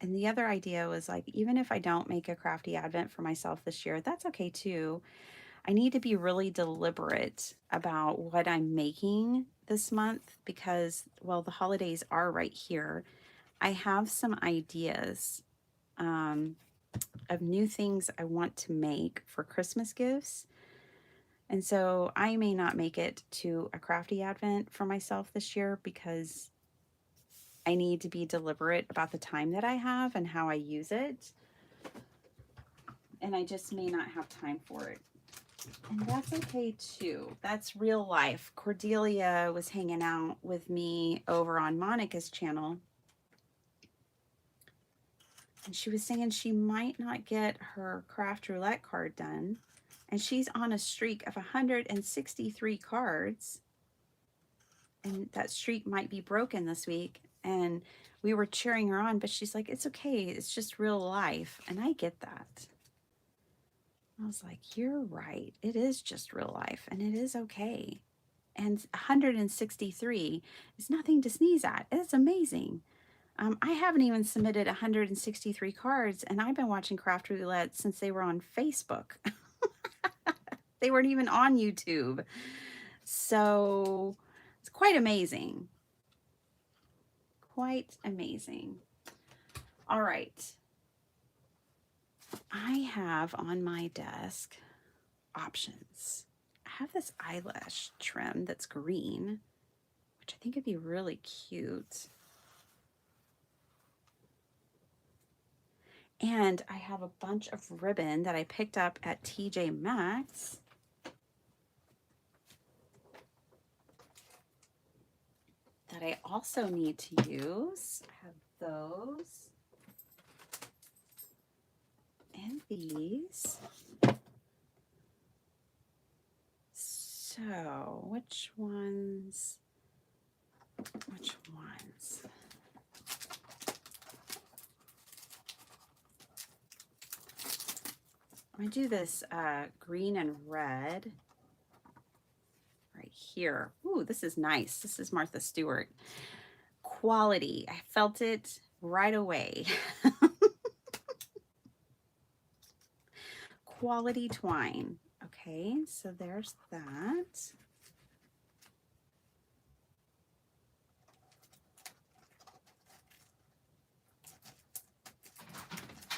And the other idea was like, even if I don't make a crafty advent for myself this year, that's okay too. I need to be really deliberate about what I'm making this month because, well, the holidays are right here. I have some ideas of new things I want to make for Christmas gifts. And so I may not make it to a crafty advent for myself this year because I need to be deliberate about the time that I have and how I use it. And I just may not have time for it. And that's okay too. That's real life. Cordelia was hanging out with me over on Monica's channel. And she was saying she might not get her craft roulette card done. And she's on a streak of 163 cards. And that streak might be broken this week. And we were cheering her on, but she's like, it's okay. It's just real life. And I get that. I was like, you're right. It is just real life and it is okay. And 163 is nothing to sneeze at. It's amazing. I haven't even submitted 163 cards and I've been watching Craft Roulette since they were on Facebook. They weren't even on YouTube. So it's quite amazing. Quite amazing. All right. I have on my desk options. I have this eyelash trim that's green, which I think would be really cute. And I have a bunch of ribbon that I picked up at TJ Maxx. That I also need to use. I have those. And these. So, which ones? Which ones? I'm going to do this green and red right here. Ooh, this is nice. This is Martha Stewart. Quality. I felt it right away. Quality twine. Okay, so there's that.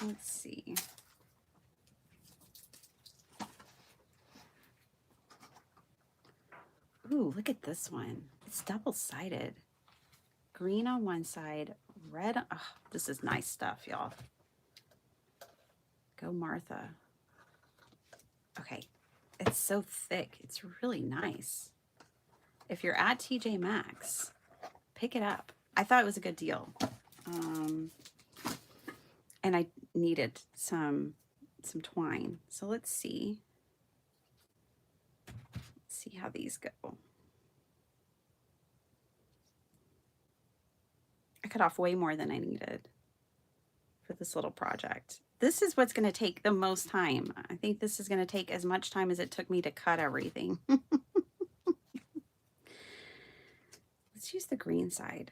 Let's see. Ooh, look at this one. It's double-sided. Green on one side, red. Oh, this is nice stuff, y'all. Go Martha. Okay, it's so thick. It's really nice. If you're at TJ Maxx, pick it up. I thought it was a good deal. And I needed some twine. So let's see. Let's see how these go. I cut off way more than I needed for this little project. This is what's going to take the most time. I think this is going to take as much time as it took me to cut everything. Let's use the green side.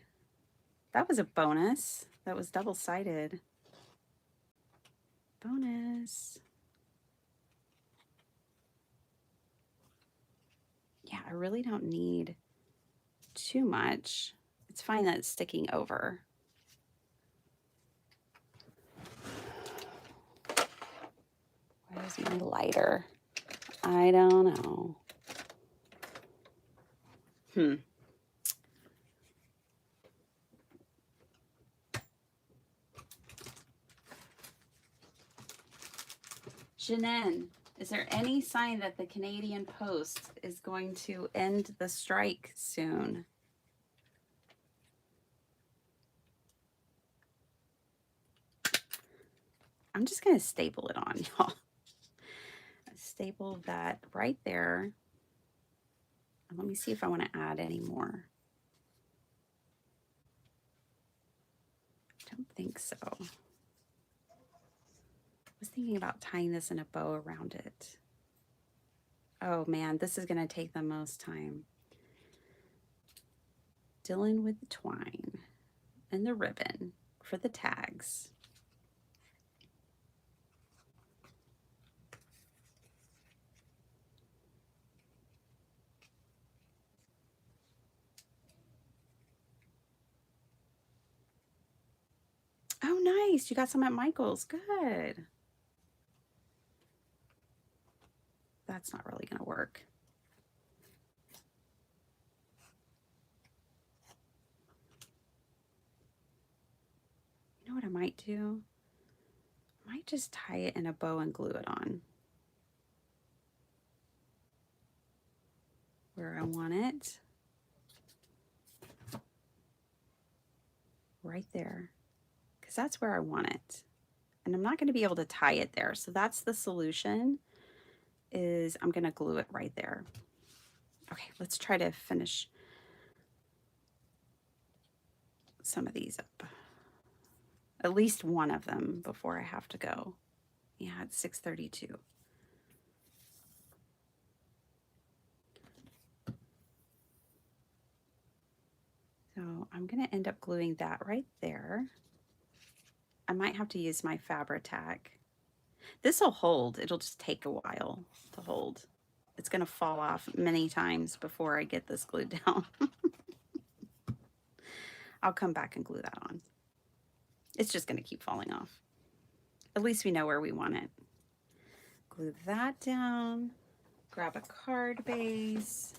That was a bonus. That was double-sided. Bonus. Yeah, I really don't need too much. It's fine that it's sticking over. Where's my lighter? I don't know. Jeanette, is there any sign that the Canadian Post is going to end the strike soon? I'm just going to staple it on, y'all. Staple that right there. Let me see if I want to add any more. I don't think so. I was thinking about tying this in a bow around it. Oh man, this is going to take the most time. Dealing with the twine and the ribbon for the tags. Oh, nice. You got some at Michael's. Good. That's not really going to work. You know what I might do? I might just tie it in a bow and glue it on where I want it. Right there. Because that's where I want it. And I'm not going to be able to tie it there. So that's the solution, is I'm going to glue it right there. Okay, let's try to finish some of these up. At least one of them before I have to go. Yeah, it's 6:32. So I'm going to end up gluing that right there. I might have to use my Fabri-Tac. This will hold. It'll just take a while to hold. It's going to fall off many times before I get this glued down. I'll come back and glue that on. It's just going to keep falling off. At least we know where we want it. Glue that down. Grab a card base.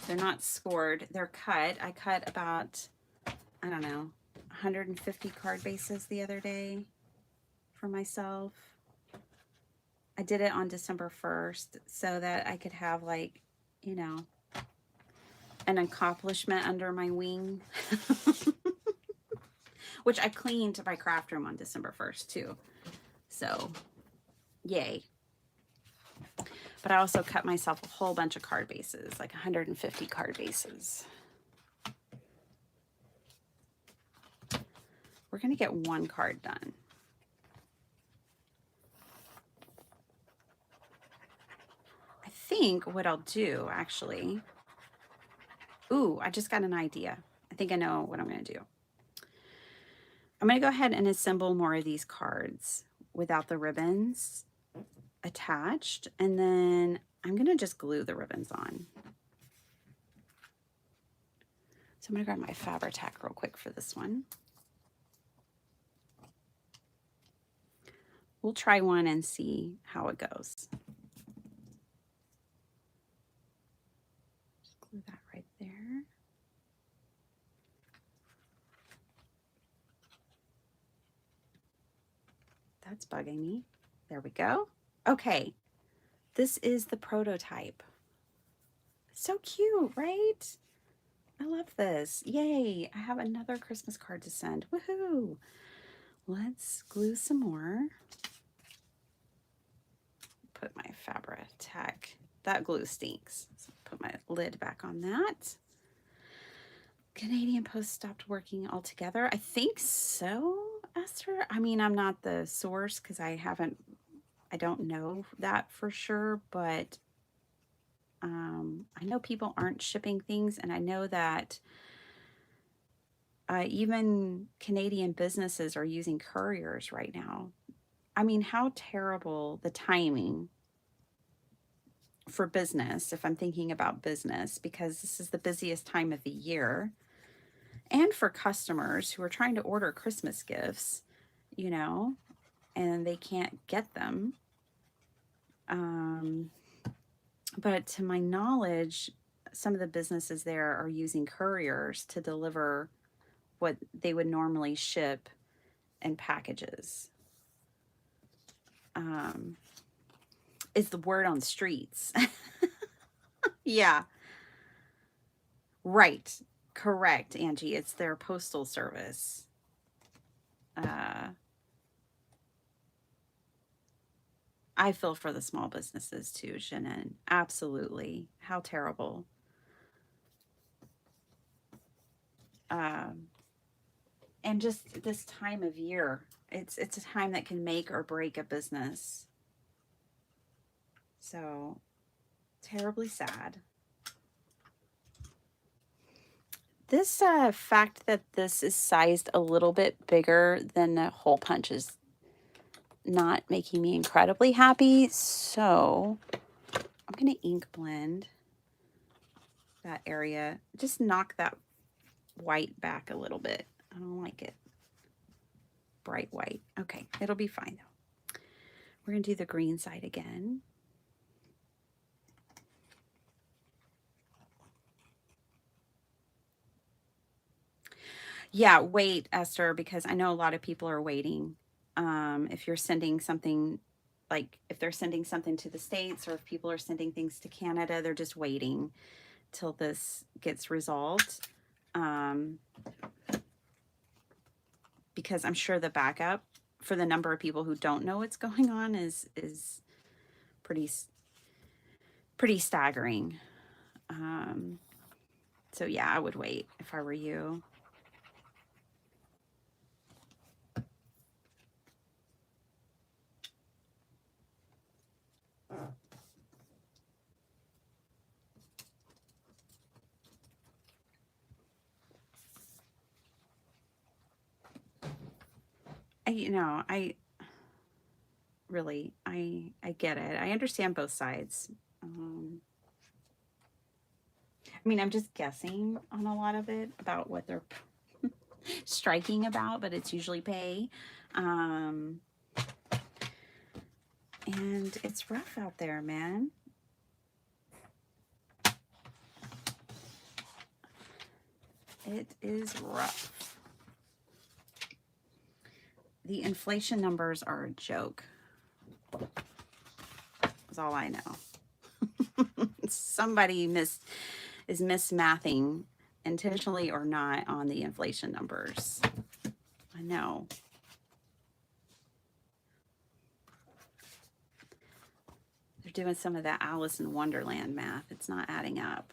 They're not scored. They're cut. I cut about, I don't know, 150 card bases the other day for myself. I did it on December 1st so that I could have, like, you know, an accomplishment under my wing. Which I cleaned my craft room on December 1st too. So, yay. But I also cut myself a whole bunch of card bases, like 150 card bases. We're going to get one card done. I think what I'll do, actually... Ooh, I just got an idea. I think I know what I'm going to do. I'm going to go ahead and assemble more of these cards without the ribbons attached, and then I'm going to just glue the ribbons on. So I'm going to grab my Fabri-Tac real quick for this one. We'll try one and see how it goes. Just glue that right there. That's bugging me. There we go. Okay, this is the prototype. So cute, right? I love this. Yay, I have another Christmas card to send. Woohoo! Let's glue some more. Put my Fabri-Tac. That glue stinks. So put my lid back on that. Canadian Post stopped working altogether. I think so, Esther. I mean, I'm not the source because I don't know that for sure, but I know people aren't shipping things, and I know that even Canadian businesses are using couriers right now. I mean, how terrible the timing for business, if I'm thinking about business, because this is the busiest time of the year, and for customers who are trying to order Christmas gifts, you know, and they can't get them. But to my knowledge, some of the businesses there are using couriers to deliver what they would normally ship in packages. Is the word on streets. Yeah. Right. Correct, Angie. It's their postal service. I feel for the small businesses too, Shannon. Absolutely. How terrible. And just this time of year, it's a time that can make or break a business. So terribly sad. This fact that this is sized a little bit bigger than the hole punch is not making me incredibly happy. So I'm going to ink blend that area. Just knock that white back a little bit. I don't like it. Bright white. Okay, it'll be fine though. We're going to do the green side again. Yeah, wait, Esther, because I know a lot of people are waiting. If you're sending something, like if they're sending something to the States, or if people are sending things to Canada, they're just waiting till this gets resolved. Because I'm sure the backup for the number of people who don't know what's going on is pretty staggering. So yeah, I would wait if I were you. I really, I get it. I understand both sides. I mean, I'm just guessing on a lot of it about what they're striking about, but it's usually pay. And it's rough out there, man. It is rough. The inflation numbers are a joke. That's all I know. Somebody is mismathing, intentionally or not, on the inflation numbers. I know. They're doing some of that Alice in Wonderland math. It's not adding up.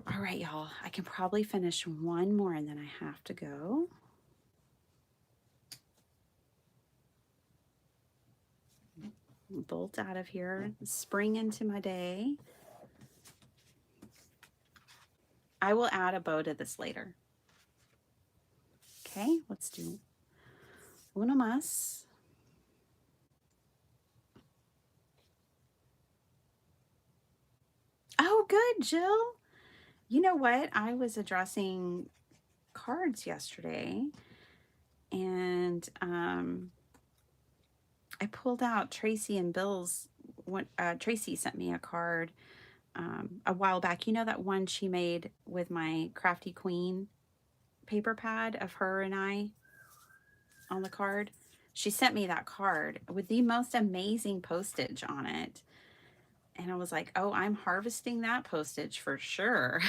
All right, y'all. I can probably finish one more and then I have to go. Bolt out of here, spring into my day. I will add a bow to this later. Okay, let's do una más. Oh, good, Jill. You know what? I was addressing cards yesterday, and I pulled out Tracy and Bill's. Tracy sent me a card a while back. You know that one she made with my Crafty Queen paper pad of her and I on the card? She sent me that card with the most amazing postage on it. And I was like, oh, I'm harvesting that postage for sure.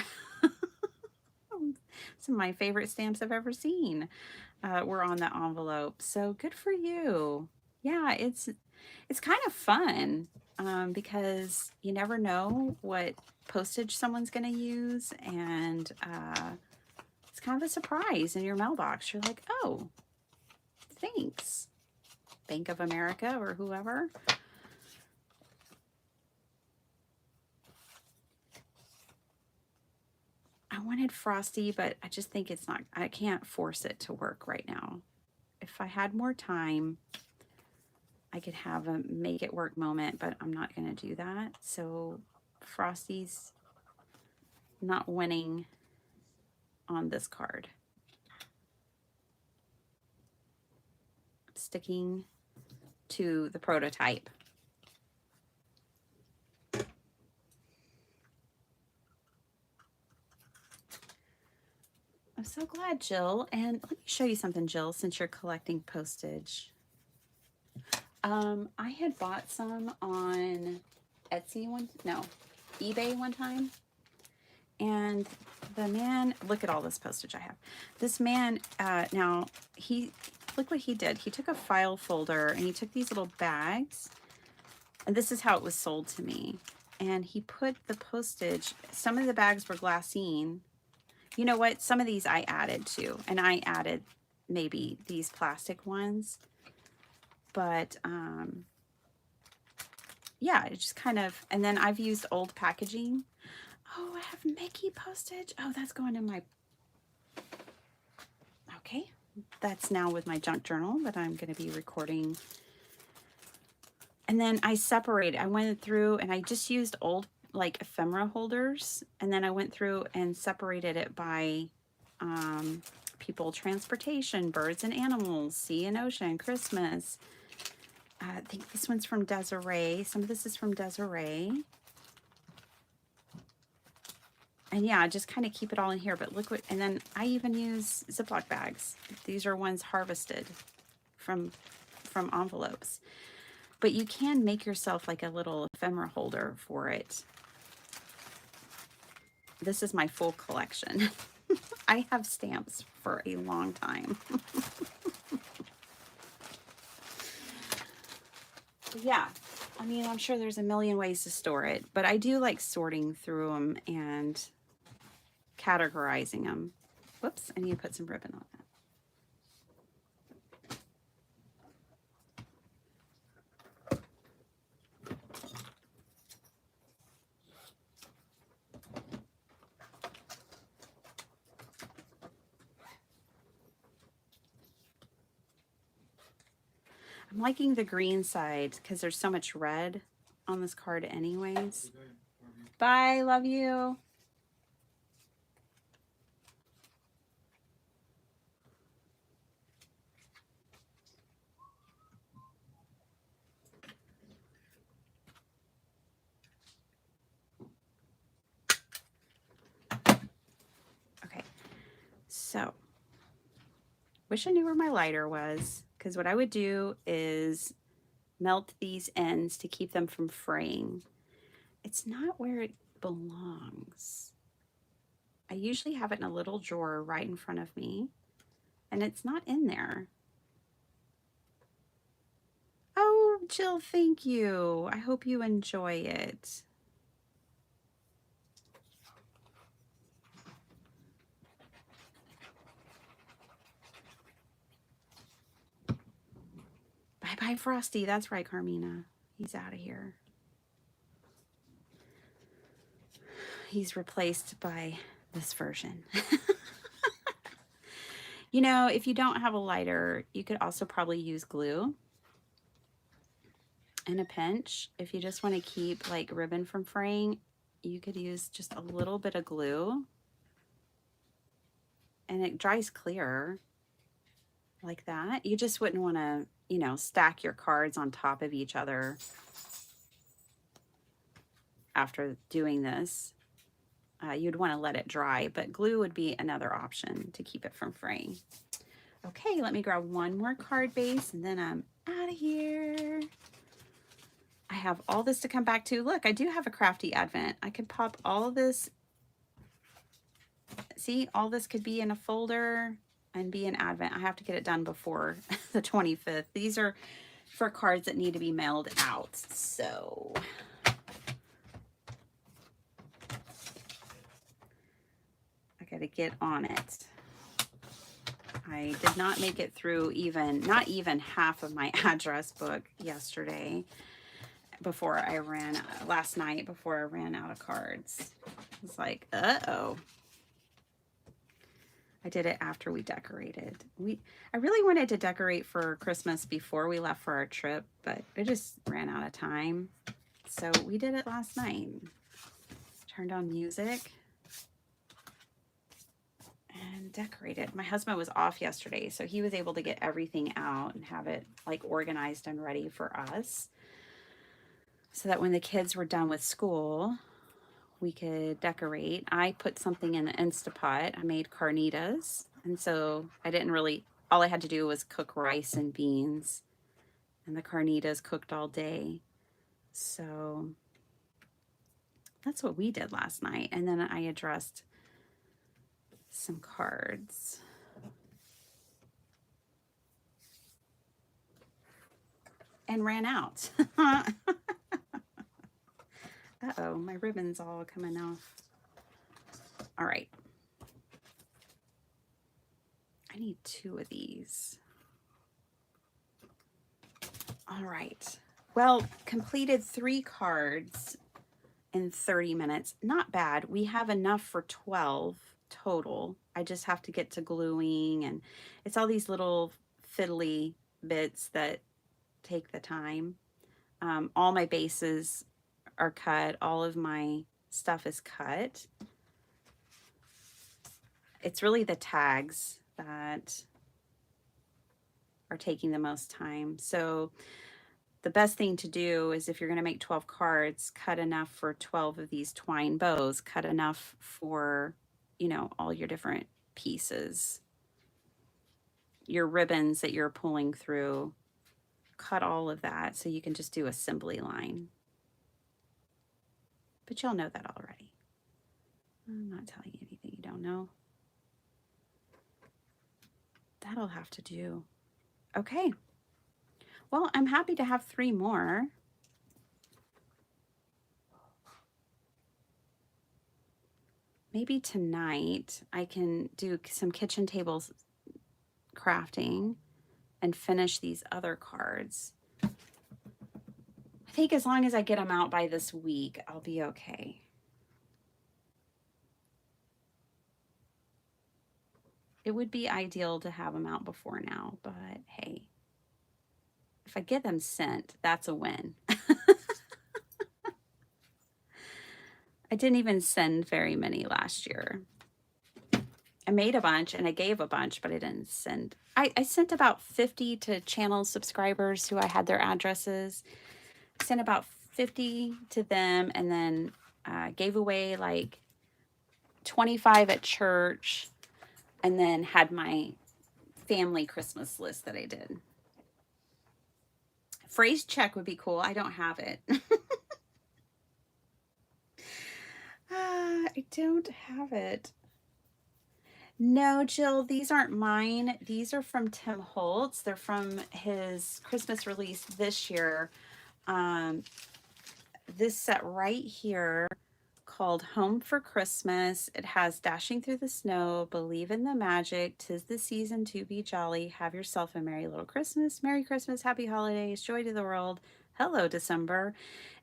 Some of my favorite stamps I've ever seen were on the envelope. So good for you. Yeah, it's kind of fun because you never know what postage someone's going to use. And it's kind of a surprise in your mailbox. You're like, oh, thanks, Bank of America or whoever. I wanted Frosty, but I just think it's not, I can't force it to work right now. If I had more time, I could have a make it work moment, but I'm not going to do that. So Frosty's not winning on this card. Sticking to the prototype. I'm so glad, Jill. And let me show you something, Jill, since you're collecting postage. I had bought some on eBay one time. And the man, look at all this postage I have. This man, now, look what he did. He took a file folder and he took these little bags. And this is how it was sold to me. And he put the postage, some of the bags were glassine. You know what? Some of these I added to, and I added maybe these plastic ones. But yeah, it just kind of, and then I've used old packaging. Oh, I have Mickey postage. Oh, that's going in my, okay. That's now with my junk journal that I'm going to be recording. And then I went through and I just used old like ephemera holders. And then I went through and separated it by people, transportation, birds and animals, sea and ocean, Christmas. I think this one's from Desiree. Some of this is from Desiree. And yeah, just kind of keep it all in here. But look what, and then I even use Ziploc bags. These are ones harvested from envelopes. But you can make yourself like a little ephemera holder for it. This is my full collection. I have stamps for a long time. Yeah, I mean, I'm sure there's a million ways to store it, but I do like sorting through them and categorizing them. Whoops, I need to put some ribbon on that. I'm liking the green side because there's so much red on this card anyways. Bye, love you. Okay, so wish I knew where my lighter was, because what I would do is melt these ends to keep them from fraying. It's not where it belongs. I usually have it in a little drawer right in front of me, and it's not in there. Oh, Jill, thank you. I hope you enjoy it. Bye-bye, Frosty. That's right, Carmina. He's out of here. He's replaced by this version. You know, if you don't have a lighter, you could also probably use glue in a pinch. If you just want to keep like ribbon from fraying, you could use just a little bit of glue and it dries clear like that. You just wouldn't want to, you know, stack your cards on top of each other after doing this. You'd want to let it dry, but glue would be another option to keep it from fraying. Okay, let me grab one more card base and then I'm out of here. I have all this to come back to. Look, I do have a crafty advent. I could pop all of this. See, all this could be in a folder and be an advent. I have to get it done before the 25th. These are for cards that need to be mailed out. So I got to get on it. I did not make it through not even half of my address book yesterday last night before I ran out of cards. It's like, uh-oh. I did it after we decorated. I really wanted to decorate for Christmas before we left for our trip, but it just ran out of time. So we did it last night. Turned on music and decorated. My husband was off yesterday, so he was able to get everything out and have it like organized and ready for us, so that when the kids were done with school, we could decorate. I put something in the Instapot. I made carnitas, and so all I had to do was cook rice and beans, and the carnitas cooked all day. So that's what we did last night. And then I addressed some cards. And ran out. Uh-oh, my ribbon's all coming off. All right. I I need 2 of these. All right. Well, completed 3 cards in 30 minutes. Not bad. We have enough for 12 total. I just have to get to gluing, and it's all these little fiddly bits that take the time. All my bases are cut. All of my stuff is cut. It's really the tags that are taking the most time. So the best thing to do is, if you're going to make 12 cards, cut enough for 12 of these twine bows, cut enough for, you know, all your different pieces, your ribbons that you're pulling through, cut all of that so you can just do assembly line. But y'all know that already. I'm not telling you anything you don't know. That'll have to do. Okay. Well, I'm happy to have 3 more. Maybe tonight I can do some kitchen tables crafting and finish these other cards. I think as long as I get them out by this week, I'll be okay. It would be ideal to have them out before now, but hey, if I get them sent, that's a win. I didn't even send very many last year. I made a bunch and I gave a bunch, but I didn't send. I sent about 50 to channel subscribers who I had their addresses. I sent about 50 to them, and then gave away like 25 at church, and then had my family Christmas list that I did. Phrase check would be cool. I don't have it. I don't have it. No, Jill, these aren't mine. These are from Tim Holtz. They're from his Christmas release this year. This set right here, called Home for Christmas. It has Dashing Through the Snow, Believe in the Magic, 'Tis the Season to Be Jolly, Have Yourself a Merry Little Christmas, Merry Christmas, Happy Holidays, Joy to the World, Hello December.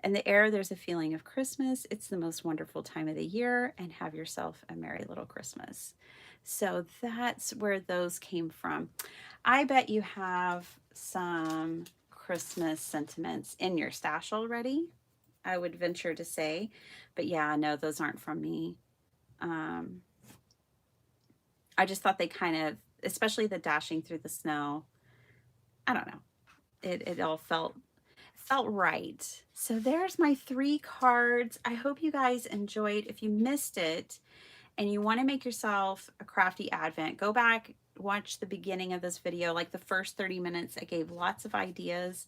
In the air, there's a feeling of Christmas. It's the most wonderful time of the year, and have yourself a Merry Little Christmas. So that's where those came from. I bet you have some Christmas sentiments in your stash already, I would venture to say. But yeah, no, those aren't from me. I just thought they kind of, especially the Dashing Through the Snow, I don't know. It all felt right. So there's my 3 cards. I hope you guys enjoyed. If you missed it and you want to make yourself a crafty advent, go back, watch the beginning of this video, like the first 30 minutes. I gave lots of ideas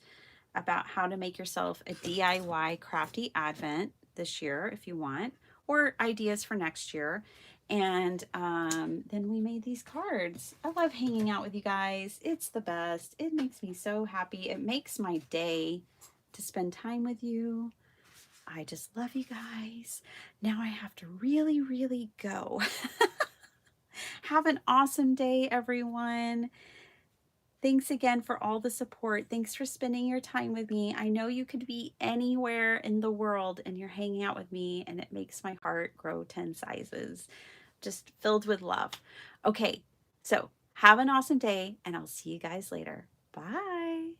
about how to make yourself a DIY crafty advent this year if you want, or ideas for next year. And then we made these cards. I love hanging out with you guys. It's the best. It makes me so happy. It makes my day to spend time with you. I just love you guys. Now I have to really, really go. Have an awesome day, everyone. Thanks again for all the support. Thanks for spending your time with me. I know you could be anywhere in the world and you're hanging out with me, and it makes my heart grow 10 sizes. Just filled with love. Okay, so have an awesome day, and I'll see you guys later. Bye.